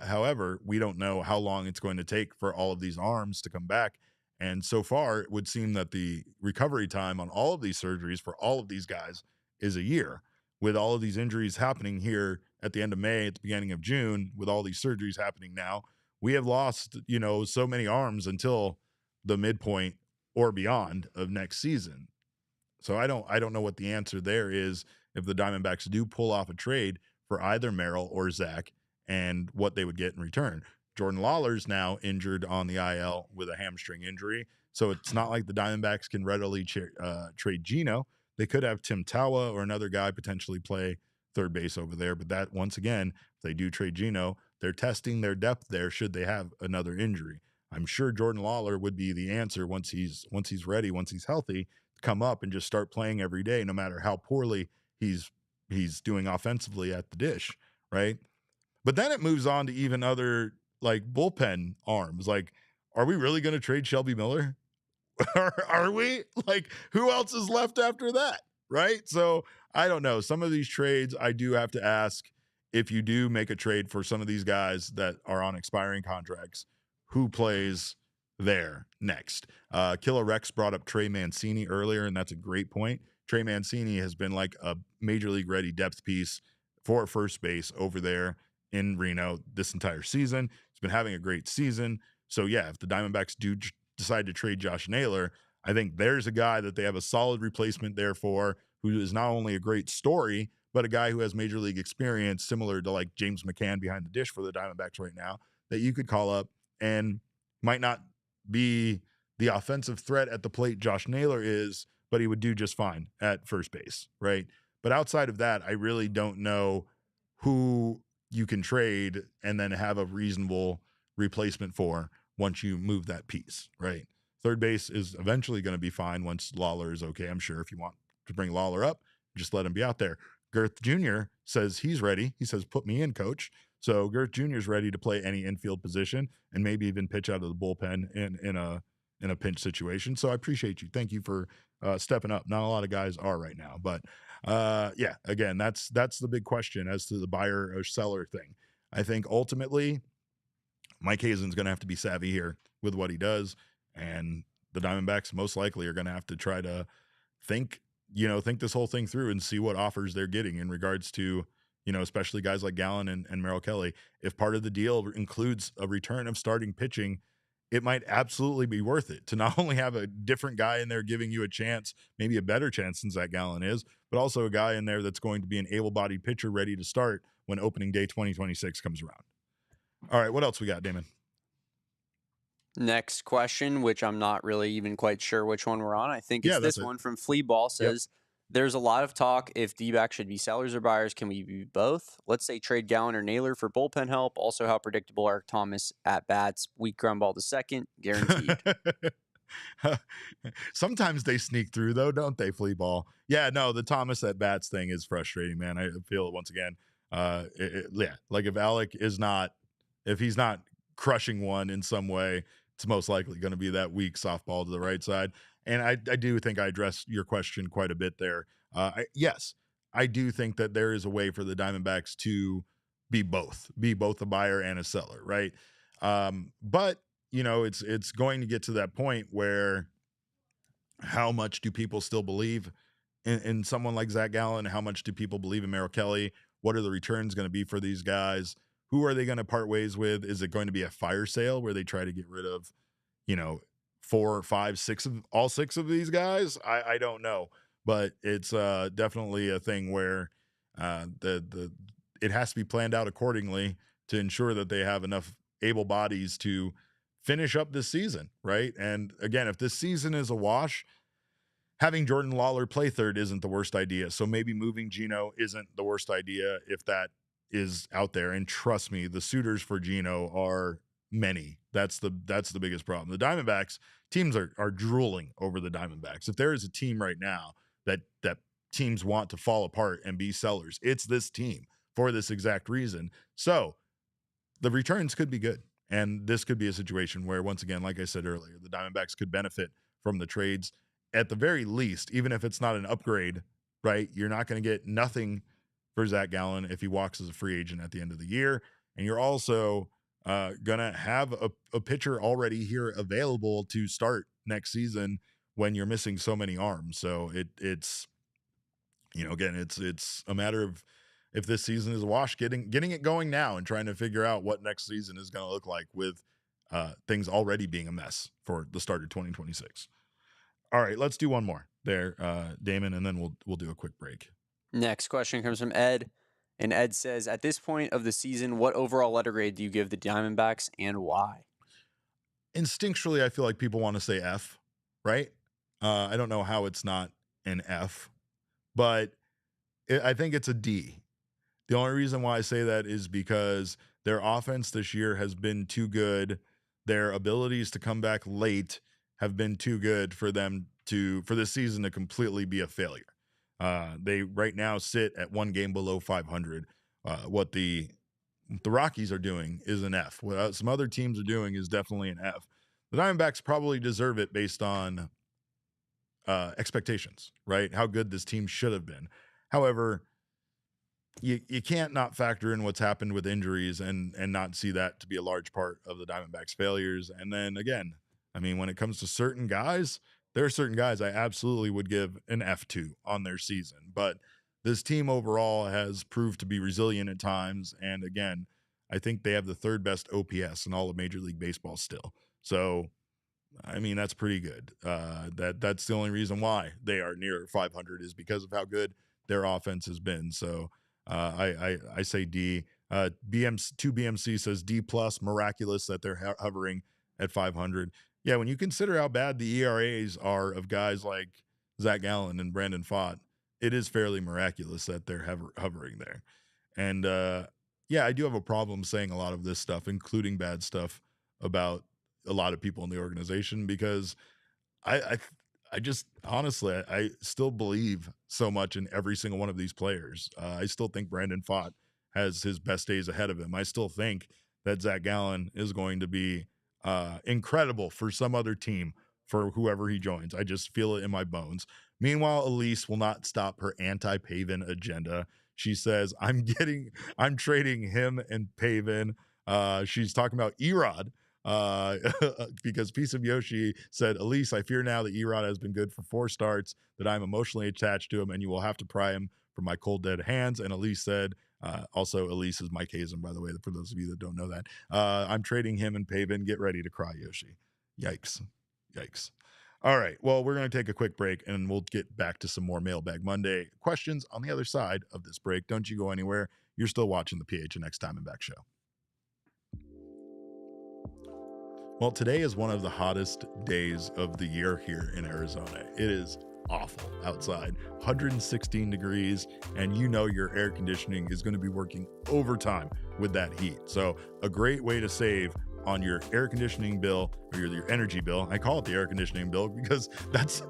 However, we don't know how long it's going to take for all of these arms to come back. And so far, it would seem that the recovery time on all of these surgeries for all of these guys is a year. With all of these injuries happening here at the end of May, at the beginning of June, with all these surgeries happening now, we have lost, so many arms until the midpoint or beyond of next season. So I don't know what the answer there is if the Diamondbacks do pull off a trade for either Merrill or Zach and what they would get in return. Jordan Lawler's now injured on the IL with a hamstring injury. So it's not like the Diamondbacks can readily trade Gino. They could have Tim Tawa or another guy potentially play third base over there. But that, once again, if they do trade Gino, they're testing their depth there should they have another injury. I'm sure Jordan Lawler would be the answer once he's ready, once he's healthy, to come up and just start playing every day, no matter how poorly he's doing offensively at the dish, right? But then it moves on to even other like bullpen arms. Like, are we really going to trade Shelby Miller? Are we? Like, who else is left after that? Right? So I don't know. Some of these trades, I do have to ask, if you do make a trade for some of these guys that are on expiring contracts, who plays there next? Killer Rex brought up Trey Mancini earlier, and that's a great point. Trey Mancini has been like a major league ready depth piece for first base over there in Reno this entire season. He's been having a great season. So yeah, if the Diamondbacks do decide to trade Josh Naylor, I think there's a guy that they have a solid replacement there for, who is not only a great story, but a guy who has major league experience, similar to like James McCann behind the dish for the Diamondbacks right now, that you could call up and might not be the offensive threat at the plate Josh Naylor is, but he would do just fine at first base, right? But outside of that, I really don't know who you can trade and then have a reasonable replacement for once you move that piece, right? Third base is eventually going to be fine once Lawler is okay. I'm sure if you want to bring Lawler up, just let him be out there. Girth Jr. says he's ready. He says, put me in, coach. So Girth Jr. is ready to play any infield position and maybe even pitch out of the bullpen in a pinch situation. So I appreciate you. Thank you for stepping up. Not a lot of guys are right now, but yeah, again, that's the big question as to the buyer or seller thing. I think ultimately Mike Hazen's going to have to be savvy here with what he does, and the Diamondbacks most likely are going to have to try to think this whole thing through and see what offers they're getting in regards to, especially guys like Gallen and Merrill Kelly. If part of the deal includes a return of starting pitching, it might absolutely be worth it to not only have a different guy in there giving you a chance, maybe a better chance than Zach Gallen is, but also a guy in there that's going to be an able-bodied pitcher ready to start when opening day 2026 comes around. All right, what else we got, Damon? Next question, which I'm not really even quite sure which one we're on. I think it's this one from Fleaball says, there's a lot of talk if Dbacks should be sellers or buyers. Can we be both? Let's say trade Gallen or Naylor for bullpen help. Also, how predictable are Thomas at bats? Weak ground ball to second, guaranteed. Sometimes they sneak through, though, don't they, Fleaball? Yeah, no, the Thomas at bats thing is frustrating, man. I feel it once again. Like if Alec is not, if he's not crushing one in some way, it's most likely going to be that weak softball to the right side. And I do think I addressed your question quite a bit there. Yes, I do think that there is a way for the Diamondbacks to be both a buyer and a seller, right? But it's going to get to that point where how much do people still believe in someone like Zach Gallen? How much do people believe in Merrill Kelly? What are the returns going to be for these guys? Who are they going to part ways with? Is it going to be a fire sale where they try to get rid of, 4 or 5, 6 of all 6 of these guys? I don't know, but it's definitely a thing where it has to be planned out accordingly to ensure that they have enough able bodies to finish up this season, right? And again, if this season is a wash, having Jordan Lawler play third isn't the worst idea. So maybe moving Gino isn't the worst idea if that is out there. And trust me, the suitors for Gino are many. That's the biggest problem. The Diamondbacks teams are drooling over the Diamondbacks. If there is a team right now that teams want to fall apart and be sellers, it's this team for this exact reason. So the returns could be good. And this could be a situation where, once again, like I said earlier, the Diamondbacks could benefit from the trades at the very least, even if it's not an upgrade, right? You're not going to get nothing for Zach Gallen if he walks as a free agent at the end of the year. And you're also going to have a pitcher already here available to start next season when you're missing so many arms. So it's again, it's a matter of, if this season is a wash, getting it going now and trying to figure out what next season is going to look like with things already being a mess for the start of 2026. All right, let's do one more there, Damon, and then we'll do a quick break. Next question comes from Ed, and Ed says, at this point of the season, what overall letter grade do you give the Diamondbacks and why? Instinctually, I feel like people want to say F, right? I don't know how it's not an F, but I think it's a D. The only reason why I say that is because their offense this year has been too good. Their abilities to come back late have been too good for them for this season to completely be a failure. They right now sit at 1 game below 500. What the Rockies are doing is an F. What some other teams are doing is definitely an F. The Diamondbacks probably deserve it based on expectations, right? How good this team should have been. However, you can't not factor in what's happened with injuries and not see that to be a large part of the Diamondbacks' failures. And then again, I mean, when it comes to certain guys, there are certain guys I absolutely would give an F2 on their season. But this team overall has proved to be resilient at times. And again, I think they have the 3rd best OPS in all of Major League Baseball still. So, I mean, that's pretty good. That's the only reason why they are near 500 is because of how good their offense has been. So, I say D. 2BMC says D plus, miraculous that they're hovering at 500. Yeah, when you consider how bad the ERAs are of guys like Zach Gallen and Brandon Pfaadt, it is fairly miraculous that they're hovering there. And yeah, I do have a problem saying a lot of this stuff, including bad stuff about a lot of people in the organization, because I just honestly, I still believe so much in every single one of these players. I still think Brandon Pfaadt has his best days ahead of him. I still think that Zach Gallen is going to be incredible for some other team, for whoever he joins. I just feel it in my bones. Meanwhile, Elise will not stop her anti-Pavin agenda. She says, I'm trading him and Pavin. She's talking about Erod. Because Piece of Yoshi said, Elise, I fear now that Erod has been good for 4 starts, that I'm emotionally attached to him, and you will have to pry him from my cold, dead hands. And Elise said, also, Elise is Mike Hazen, by the way, for those of you that don't know that. I'm trading him and Pavin. Get ready to cry, Yoshi. Yikes. All right. Well, we're going to take a quick break, and we'll get back to some more Mailbag Monday questions on the other side of this break. Don't you go anywhere. You're still watching the PHNX Diamondback Show. Well, today is one of the hottest days of the year here in Arizona. It is awful outside, 116 degrees, and you know your air conditioning is going to be working overtime with that heat. So a great way to save on your air conditioning bill or your energy bill. I call it the air conditioning bill because that's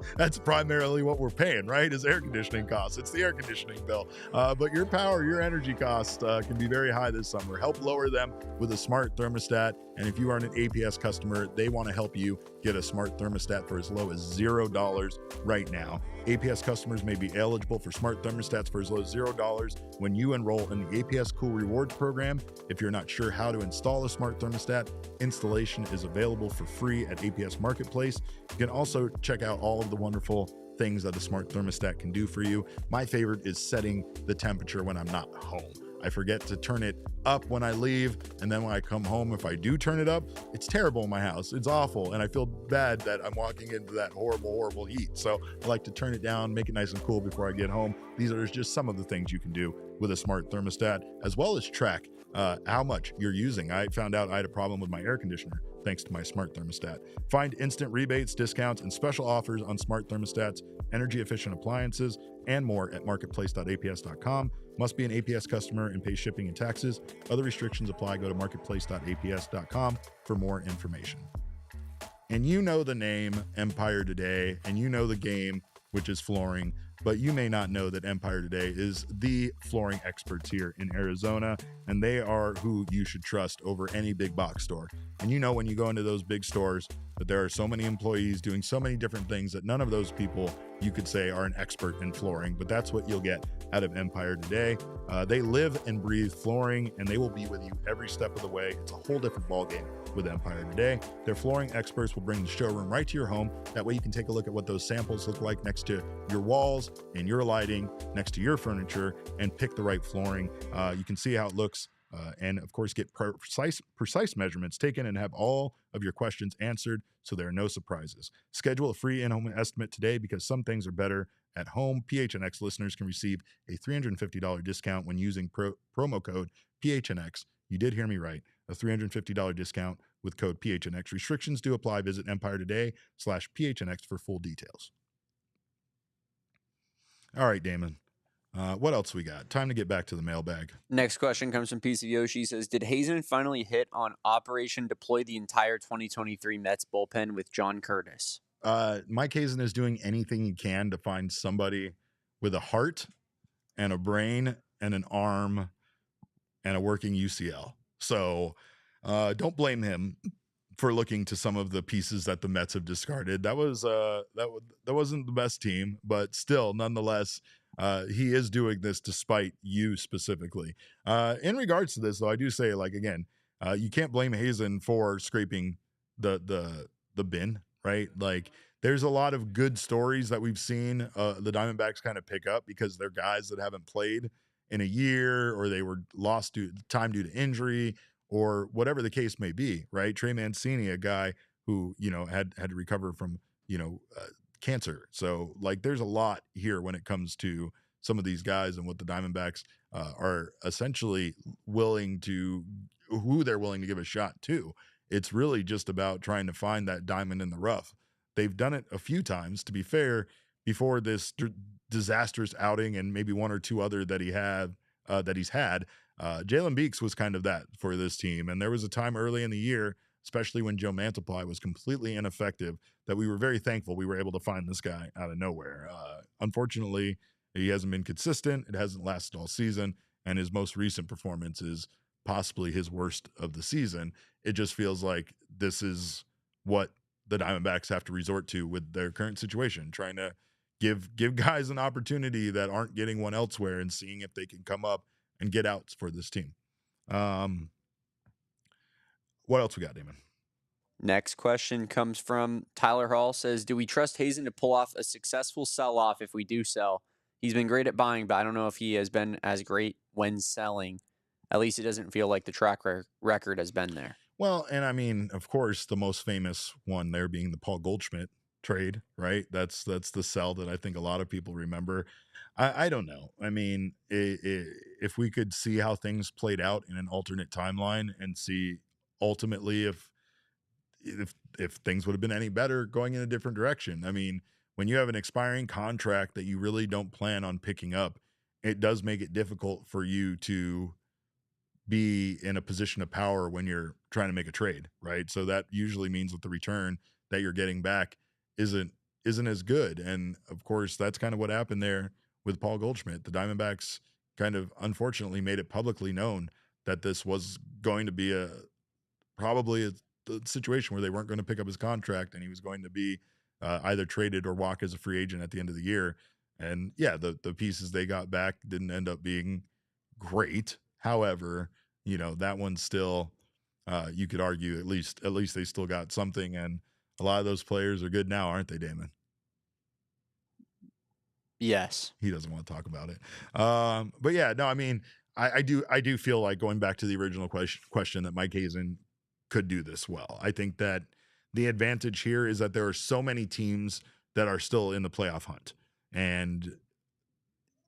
primarily what we're paying, right? Is air conditioning costs. It's the air conditioning bill. But your power, your energy costs can be very high this summer. Help lower them with a smart thermostat. And if you are an APS customer, they want to help you get a smart thermostat for as low as $0 right now. APS customers may be eligible for smart thermostats for as low as $0 when you enroll in the APS Cool Rewards program. If you're not sure how to install a smart thermostat, installation is available for free at APS Marketplace. You can also check out all of the wonderful things that a smart thermostat can do for you. My favorite is setting the temperature when I'm not home. I forget to turn it up when I leave, and then when I come home, if I do turn it up, it's terrible in my house. It's awful, and I feel bad that I'm walking into that horrible heat. So I like to turn it down, make it nice and cool before I get home. These are just some of the things you can do with a smart thermostat, as well as track how much you're using. I found out I had a problem with my air conditioner thanks to my smart thermostat. Find instant rebates, discounts, and special offers on smart thermostats, energy efficient appliances, and more at marketplace.aps.com. Must be an APS customer and pay shipping and taxes. Other restrictions apply. Go to marketplace.aps.com for more information. And you know the name Empire Today, and you know the game, which is flooring, but you may not know that Empire Today is the flooring experts here in Arizona, and they are who you should trust over any big box store. And you know when you go into those big stores that there are so many employees doing so many different things that none of those people you could say are an expert in flooring, but that's what you'll get out of Empire Today. They live and breathe flooring, and they will be with you every step of the way. It's a whole different ballgame with Empire Today. Their flooring experts will bring the showroom right to your home. That way you can take a look at what those samples look like next to your walls and your lighting, next to your furniture, and pick the right flooring. You can see how it looks. And of course, get precise measurements taken and have all of your questions answered so there are no surprises. Schedule a free in-home estimate today because some things are better at home. PHNX listeners can receive a $350 discount when using promo code PHNX. You did hear me right. A $350 discount with code PHNX. Restrictions do apply. Visit EmpireToday/PHNX for full details. All right, Damon. What else we got? Time to get back to the mailbag. Next question comes from Piece of Yoshi. Says, did Hazen finally hit on Operation Deploy the entire 2023 Mets bullpen with John Curtis? Mike Hazen is doing anything he can to find somebody with a heart and a brain and an arm and a working UCL. So don't blame him for looking to some of the pieces that the Mets have discarded. That wasn't the best team, but still, nonetheless, he is doing this despite you specifically. In regards to this, though, I do say, like, again, you can't blame Hazen for scraping the bin, right? Like, there's a lot of good stories that we've seen the Diamondbacks kind of pick up because they're guys that haven't played in a year, or they were lost due to injury, or whatever the case may be, right? Trey Mancini, a guy who, had to recover from, cancer. So, like, there's a lot here when it comes to some of these guys and what the Diamondbacks are essentially who they're willing to give a shot to. It's really just about trying to find that diamond in the rough. They've done it a few times, to be fair, before this disastrous outing and maybe one or two other that he's had. Jalen Beeks was kind of that for this team. And there was a time early in the year, especially when Joe Mantiply was completely ineffective, that we were very thankful we were able to find this guy out of nowhere. Unfortunately, he hasn't been consistent. It hasn't lasted all season. And his most recent performance is possibly his worst of the season. It just feels like this is what the Diamondbacks have to resort to with their current situation, trying to give guys an opportunity that aren't getting one elsewhere and seeing if they can come up and get outs for this team. What else we got, Damon? Next question comes from Tyler Hall. Says, do we trust Hazen to pull off a successful sell-off if we do sell? He's been great at buying, but I don't know if he has been as great when selling. At least it doesn't feel like the track record has been there. Well, and I mean, of course, the most famous one there being the Paul Goldschmidt trade, right? That's the sell that I think a lot of people remember. I don't know. I mean, if we could see how things played out in an alternate timeline and see ultimately if things would have been any better going in a different direction. I mean, when you have an expiring contract that you really don't plan on picking up, it does make it difficult for you to be in a position of power when you're trying to make a trade, right? So that usually means that the return that you're getting back isn't as good. And of course, that's kind of what happened there with Paul Goldschmidt. The Diamondbacks kind of unfortunately made it publicly known that this was going to be probably a situation where they weren't going to pick up his contract and he was going to be either traded or walk as a free agent at the end of the year. And yeah, the pieces they got back didn't end up being great. However, that one's still, you could argue at least they still got something, and a lot of those players are good now, aren't they, Damon? Yes. He doesn't want to talk about it. But yeah, no, I mean, I do feel like, going back to the original question, that Mike Hazen could do this well. I think that the advantage here is that there are so many teams that are still in the playoff hunt, and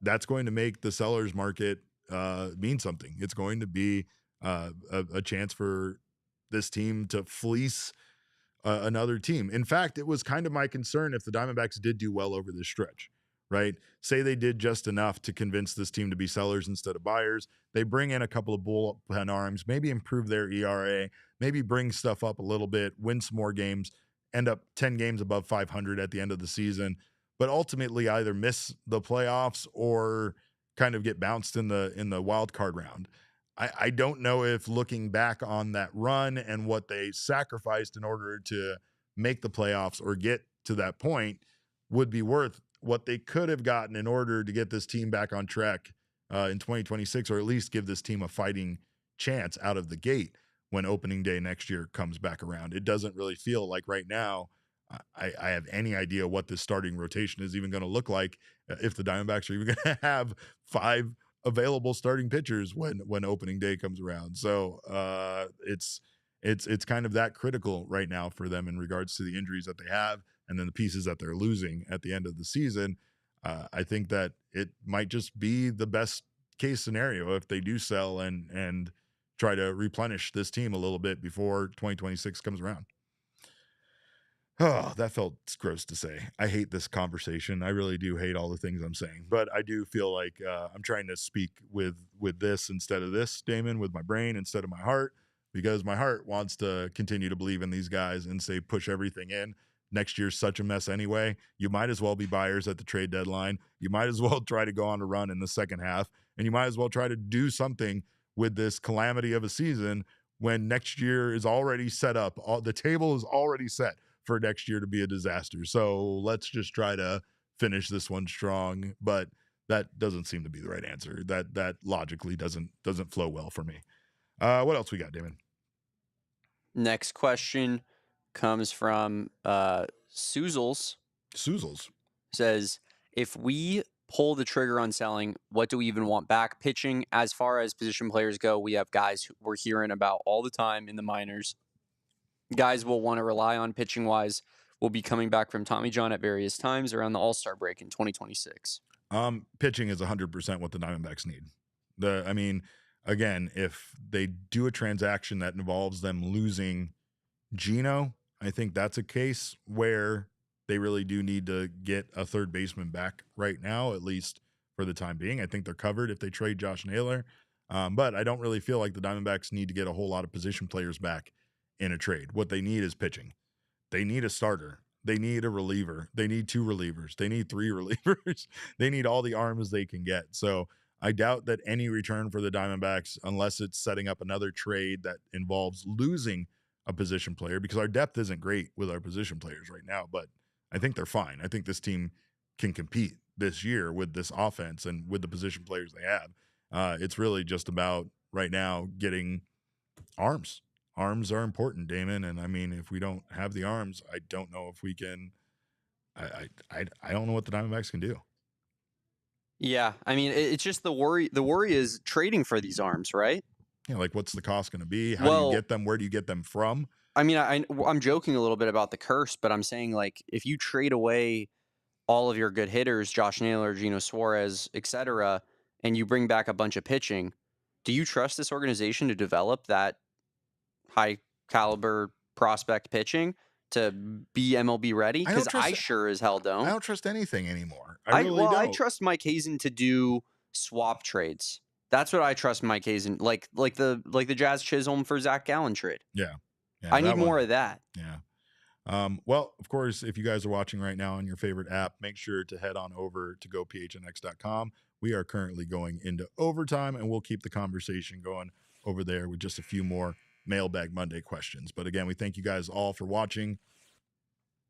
that's going to make the sellers market mean something. It's going to be a chance for this team to fleece another team. In fact, it was kind of my concern if the Diamondbacks did do well over this stretch, right? Say they did just enough to convince this team to be sellers instead of buyers. They bring in a couple of bullpen arms, maybe improve their ERA, maybe bring stuff up a little bit, win some more games, end up 10 games above 500 at the end of the season, but ultimately either miss the playoffs or kind of get bounced in the wild card round. I don't know if looking back on that run and what they sacrificed in order to make the playoffs or get to that point would be worth what they could have gotten in order to get this team back on track in 2026, or at least give this team a fighting chance out of the gate when opening day next year comes back around. It doesn't really feel like right now I have any idea what this starting rotation is even going to look like, if the Diamondbacks are even going to have 5 available starting pitchers when opening day comes around. So it's kind of that critical right now for them in regards to the injuries that they have and then the pieces that they're losing at the end of the season. I think that it might just be the best case scenario if they do sell and try to replenish this team a little bit before 2026 comes around. Oh, that felt gross to say. I hate this conversation. I really do hate all the things I'm saying, but I do feel like I'm trying to speak with this instead of this, Damon, with my brain instead of my heart, because my heart wants to continue to believe in these guys and say, push everything in. Next year's such a mess anyway. You might as well be buyers at the trade deadline. You might as well try to go on a run in the second half, and you might as well try to do something with this calamity of a season when next year is already set up. The table is already set for next year to be a disaster. So let's just try to finish this one strong. But that doesn't seem to be the right answer. That logically doesn't flow well for me. What else we got, Damon? Next question comes from Soozles. Says, if we pull the trigger on selling, what do we even want back? Pitching, as far as position players go, we have guys who we're hearing about all the time in the minors. Guys will want to rely on pitching-wise. Will be coming back from Tommy John at various times around the All-Star break in 2026. Pitching is 100% what the Diamondbacks need. I mean, again, if they do a transaction that involves them losing Gino, I think that's a case where they really do need to get a third baseman back right now, at least for the time being. I think they're covered if they trade Josh Naylor. But I don't really feel like the Diamondbacks need to get a whole lot of position players back in a trade. What they need is pitching. They need a starter. They need a reliever. They need 2 relievers. They need 3 relievers. They need all the arms they can get. So I doubt that any return for the Diamondbacks, unless it's setting up another trade that involves losing a position player, because our depth isn't great with our position players right now, but I think they're fine. I think this team can compete this year with this offense and with the position players they have. It's really just about right now getting arms arms are important, Damon. And I mean, if we don't have the arms, I don't know if we can. I don't know what the Diamondbacks can do. Yeah, I mean, it's just the worry. The worry is trading for these arms, right? Yeah, like what's the cost going to be? How do you get them? Where do you get them from? I mean, I'm joking a little bit about the curse, but I'm saying, like, if you trade away all of your good hitters, Josh Naylor, Gino Suarez, etc., and you bring back a bunch of pitching, do you trust this organization to develop that high caliber prospect pitching to be MLB ready? Because I sure as hell don't. I don't trust anything anymore. I really don't. I trust Mike Hazen to do swap trades. That's what I trust Mike Hazen, like the Jazz Chisholm for Zach Gallen trade. Yeah. I need more of that. Yeah. Well, of course, if you guys are watching right now on your favorite app, make sure to head on over to gophnx.com. We are currently going into overtime, and we'll keep the conversation going over there with just a few more Mailbag Monday questions. But again, we thank you guys all for watching.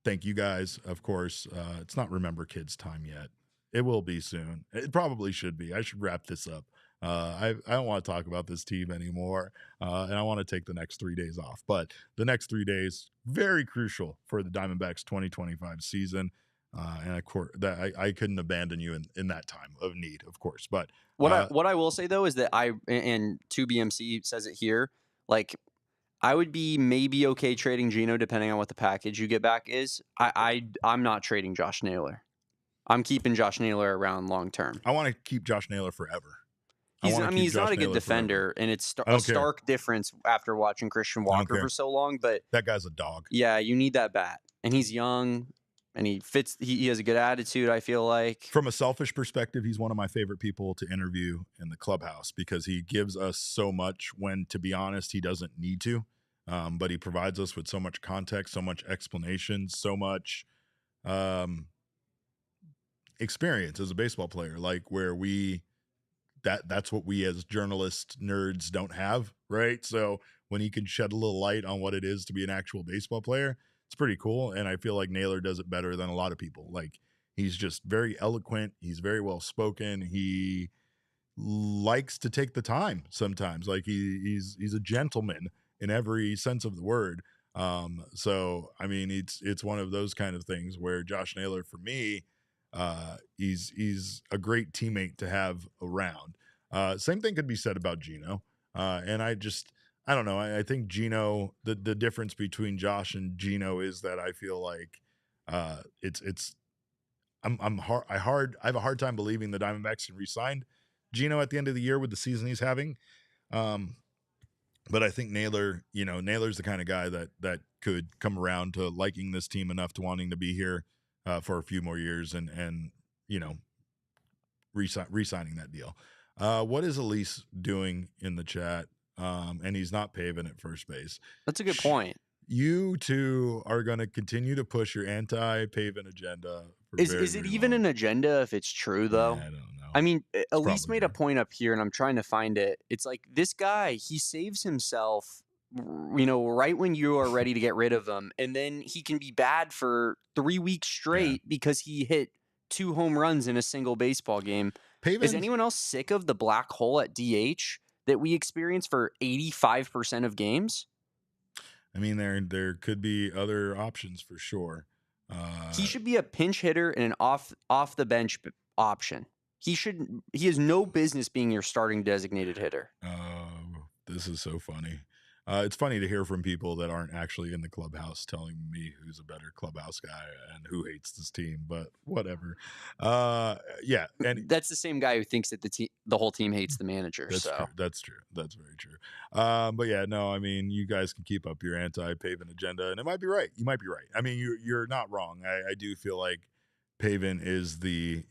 Thank you guys. Of course, it's not Remember Kids time yet. It will be soon. It probably should be. I should wrap this up. I don't want to talk about this team anymore, and I want to take the next 3 days off. But the next 3 days, very crucial for the Diamondbacks 2025 season. And of course, that I couldn't abandon you in that time of need, of course. But what I will say though is that and 2BMC says it here, like, I would be maybe okay trading Gino depending on what the package you get back is. I'm not trading Josh Naylor. I'm keeping Josh Naylor around long term. I want to keep Josh Naylor forever. He's not a good defender, and it's a stark difference after watching Christian Walker for so long. But that guy's a dog. Yeah, you need that bat, and he's young, and he fits. He has a good attitude, I feel like. From a selfish perspective, he's one of my favorite people to interview in the clubhouse because he gives us so much when, to be honest, he doesn't need to. But he provides us with so much context, so much explanation, so much experience as a baseball player, like where that's what we as journalists nerds don't have, right? So when he can shed a little light on what it is to be an actual baseball player, it's pretty cool. And I feel like Naylor does it better than a lot of people. Like, he's just very eloquent. He's very well spoken. He likes to take the time sometimes. Like he's a gentleman in every sense of the word. So I mean, it's one of those kind of things where Josh Naylor, for me, he's a great teammate to have around. Same thing could be said about Gino. And I don't know. I think Gino, the difference between Josh and Gino is that I feel like I have a hard time believing the Diamondbacks can re-sign Gino at the end of the year with the season he's having. But I think Naylor's the kind of guy that could come around to liking this team enough to wanting to be here for a few more years and re-signing that deal. What is Elise doing in the chat? And he's not Pavin at first base. That's a good point. You two are going to continue to push your anti-Pavin agenda. Is it even an agenda if it's true, though? Yeah, I don't know. I mean, Elise made a point up here, and I'm trying to find it. It's like, this guy, he saves himself, right when you are ready to get rid of him, and then he can be bad for 3 weeks straight because he hit 2 home runs in a single baseball game. Is anyone else sick of the black hole at DH that we experience for 85% of games? I mean, there could be other options for sure. He should be a pinch hitter and an off the bench option. He has no business being your starting designated hitter. This is so funny. It's funny to hear from people that aren't actually in the clubhouse telling me who's a better clubhouse guy and who hates this team, but whatever. Yeah. And that's the same guy who thinks that the whole team hates the manager. That's true. That's true. That's very true. But yeah, no, I mean, you guys can keep up your anti-Pavin agenda, and it might be right. You might be right. I mean, you're not wrong. I do feel like Pavin is the,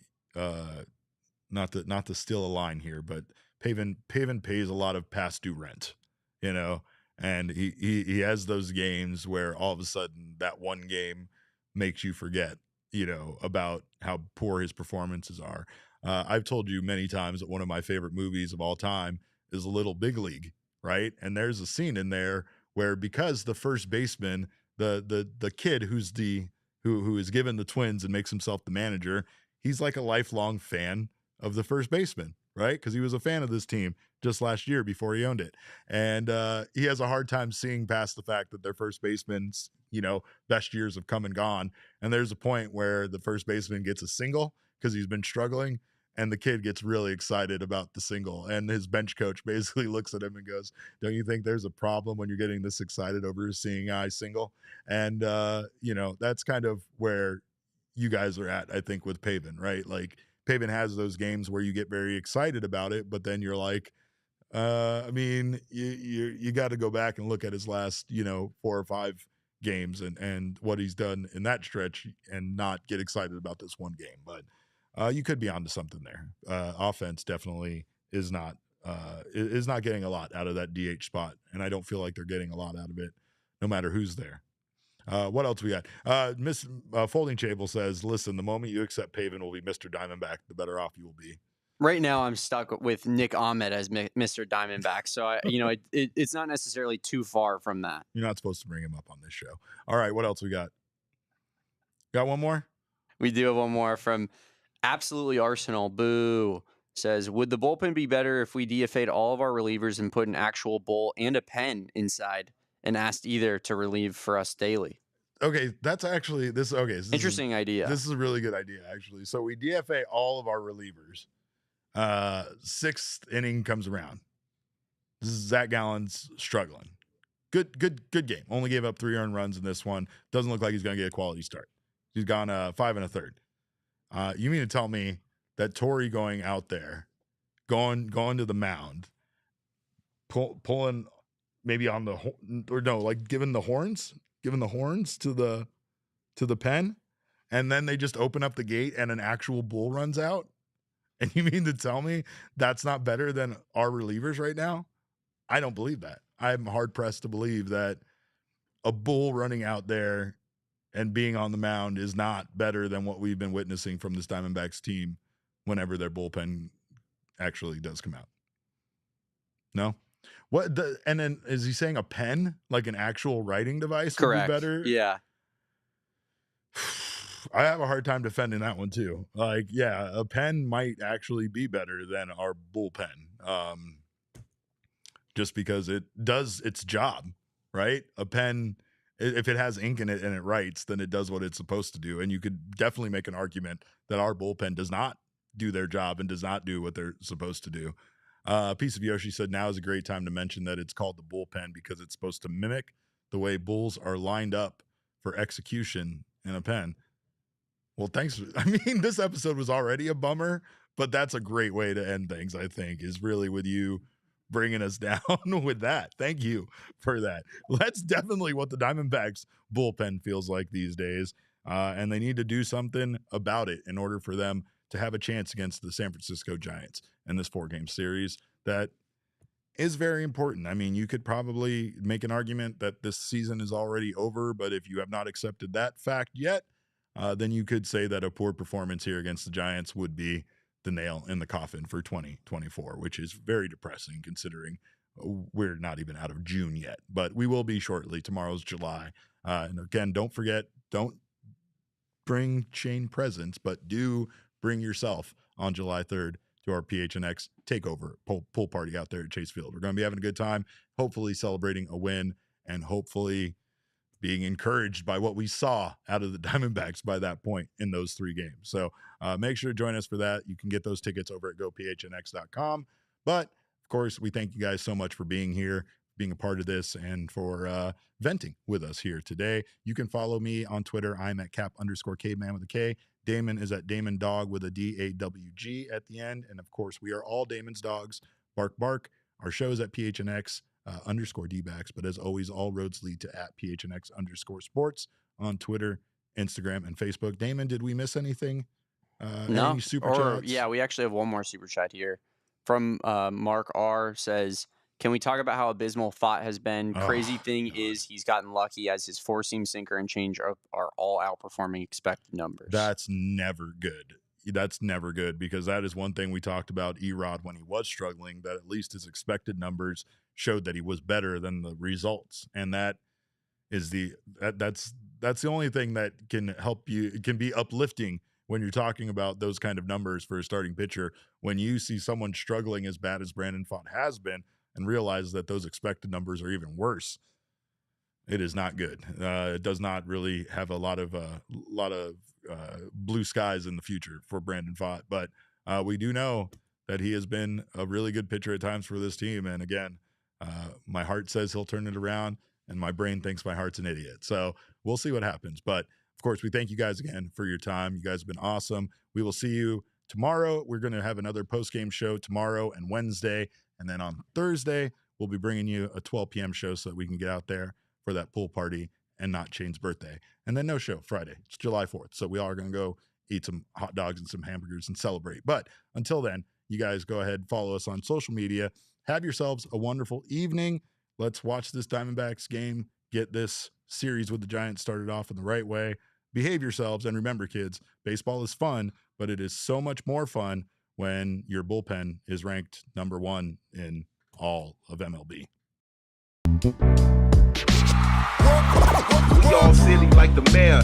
not to steal a line here, but Pavin pays a lot of past due rent, and he has those games where all of a sudden that one game makes you forget, about how poor his performances are. I've told you many times that one of my favorite movies of all time is Little Big League, right? And there's a scene in there where, because the first baseman, the kid who is given the Twins and makes himself the manager, he's like a lifelong fan of the first baseman, right? Because he was a fan of this team just last year before he owned it. And he has a hard time seeing past the fact that their first baseman's, best years have come and gone. And there's a point where the first baseman gets a single because he's been struggling. And the kid gets really excited about the single. And his bench coach basically looks at him and goes, don't you think there's a problem when you're getting this excited over seeing a single? And, that's kind of where you guys are at, I think, with Pavin, right? Like, Pavin has those games where you get very excited about it, but then you're like, you got to go back and look at his last, 4 or 5 games and what he's done in that stretch and not get excited about this one game. But you could be onto something there. Offense definitely is not getting a lot out of that DH spot, and I don't feel like they're getting a lot out of it, no matter who's there. What else we got? Miss Folding Table says, listen, the moment you accept Pavin will be Mr. Diamondback, the better off you will be. Right now, I'm stuck with Nick Ahmed as Mr. Diamondback, so it's not necessarily too far from that. You're not supposed to bring him up on this show. All right, what else we got? Got one more? We do have one more from Absolutely Arsenal. Boo. Says, would the bullpen be better if we DFA'd all of our relievers and put an actual bull and a pen inside and asked either to relieve for us daily? Okay, that's actually this. Okay, interesting idea. This is a really good idea, actually. So we DFA all of our relievers. 6th inning comes around. Zach Gallen's struggling. Good game. Only gave up 3 earned runs in this one. Doesn't look like he's going to get a quality start. He's gone 5 1/3. You mean to tell me that Torrey going out there, going to the mound, pulling maybe on the or no, like giving the horns to the pen, and then they just open up the gate and an actual bull runs out? And you mean to tell me that's not better than our relievers right now? I don't believe that. I'm hard pressed to believe that a bull running out there and being on the mound is not better than what we've been witnessing from this Diamondbacks team whenever their bullpen actually does come out. No? And then is he saying a pen, like an actual writing device? Correct. Would be better? Yeah. I have a hard time defending that one too. Like, yeah, a pen might actually be better than our bullpen. Just because it does its job, right? A pen, if it has ink in it and it writes, then it does what it's supposed to do. And you could definitely make an argument that our bullpen does not do their job and does not do what they're supposed to do. Piece of Yoshi said, now is a great time to mention that it's called the bullpen because it's supposed to mimic the way bulls are lined up for execution in a pen. Well, thanks. I mean, this episode was already a bummer, but that's a great way to end things, I think, is really with you bringing us down with that. Thank you for that. That's definitely what the Diamondbacks bullpen feels like these days, and they need to do something about it in order for them to have a chance against the San Francisco Giants in this 4-game series that is very important. I mean, you could probably make an argument that this season is already over, but if you have not accepted that fact yet, then you could say that a poor performance here against the Giants would be the nail in the coffin for 2024, which is very depressing considering we're not even out of June yet, but we will be shortly. Tomorrow's July. And again, don't forget, don't bring chain presents, but do bring yourself on July 3rd to our PHNX takeover pool party out there at Chase Field. We're going to be having a good time, hopefully celebrating a win and hopefully being encouraged by what we saw out of the Diamondbacks by that point in those 3 games. So make sure to join us for that. You can get those tickets over at gophnx.com. But of course, we thank you guys so much for being here, being a part of this, and for venting with us here today. You can follow me on Twitter. I'm at cap_caveman with a K. Damon is at Damon Dog with a DAWG at the end. And of course, we are all Damon's dogs. Bark, bark. Our show is at PHNX. _Dbacks, but as always, all roads lead to at PHNX_sports on Twitter, Instagram, and Facebook. Damon, did we miss anything? No. Any super chats? Yeah, we actually have one more super chat here from Mark R. Says, can we talk about how abysmal Thought has been? Crazy thing is he's gotten lucky as his 4-seam sinker and change are all outperforming expected numbers. That's never good. That's never good because that is one thing we talked about Erod when he was struggling, that at least his expected numbers showed that he was better than the results. And that is that's the only thing that can help you. It can be uplifting when you're talking about those kind of numbers for a starting pitcher, when you see someone struggling as bad as Brandon Pfaadt has been and realize that those expected numbers are even worse, it is not good. It does not really have a lot of blue skies in the future for Brandon Pfaadt. But we do know that he has been a really good pitcher at times for this team. And again, my heart says he'll turn it around, and my brain thinks my heart's an idiot. So we'll see what happens. But of course, we thank you guys again for your time. You guys have been awesome. We will see you tomorrow. We're going to have another post-game show tomorrow and Wednesday. And then on Thursday, we'll be bringing you a 12 p.m. show so that we can get out there for that pool party and not Shane's birthday. And then no show Friday. It's July 4th. So we all are going to go eat some hot dogs and some hamburgers and celebrate. But until then, you guys go ahead, follow us on social media. Have yourselves a wonderful evening. Let's watch this Diamondbacks game, get this series with the Giants started off in the right way. Behave yourselves. And remember, kids, baseball is fun, but it is so much more fun when your bullpen is ranked number 1 in all of MLB. We all silly like the mayor.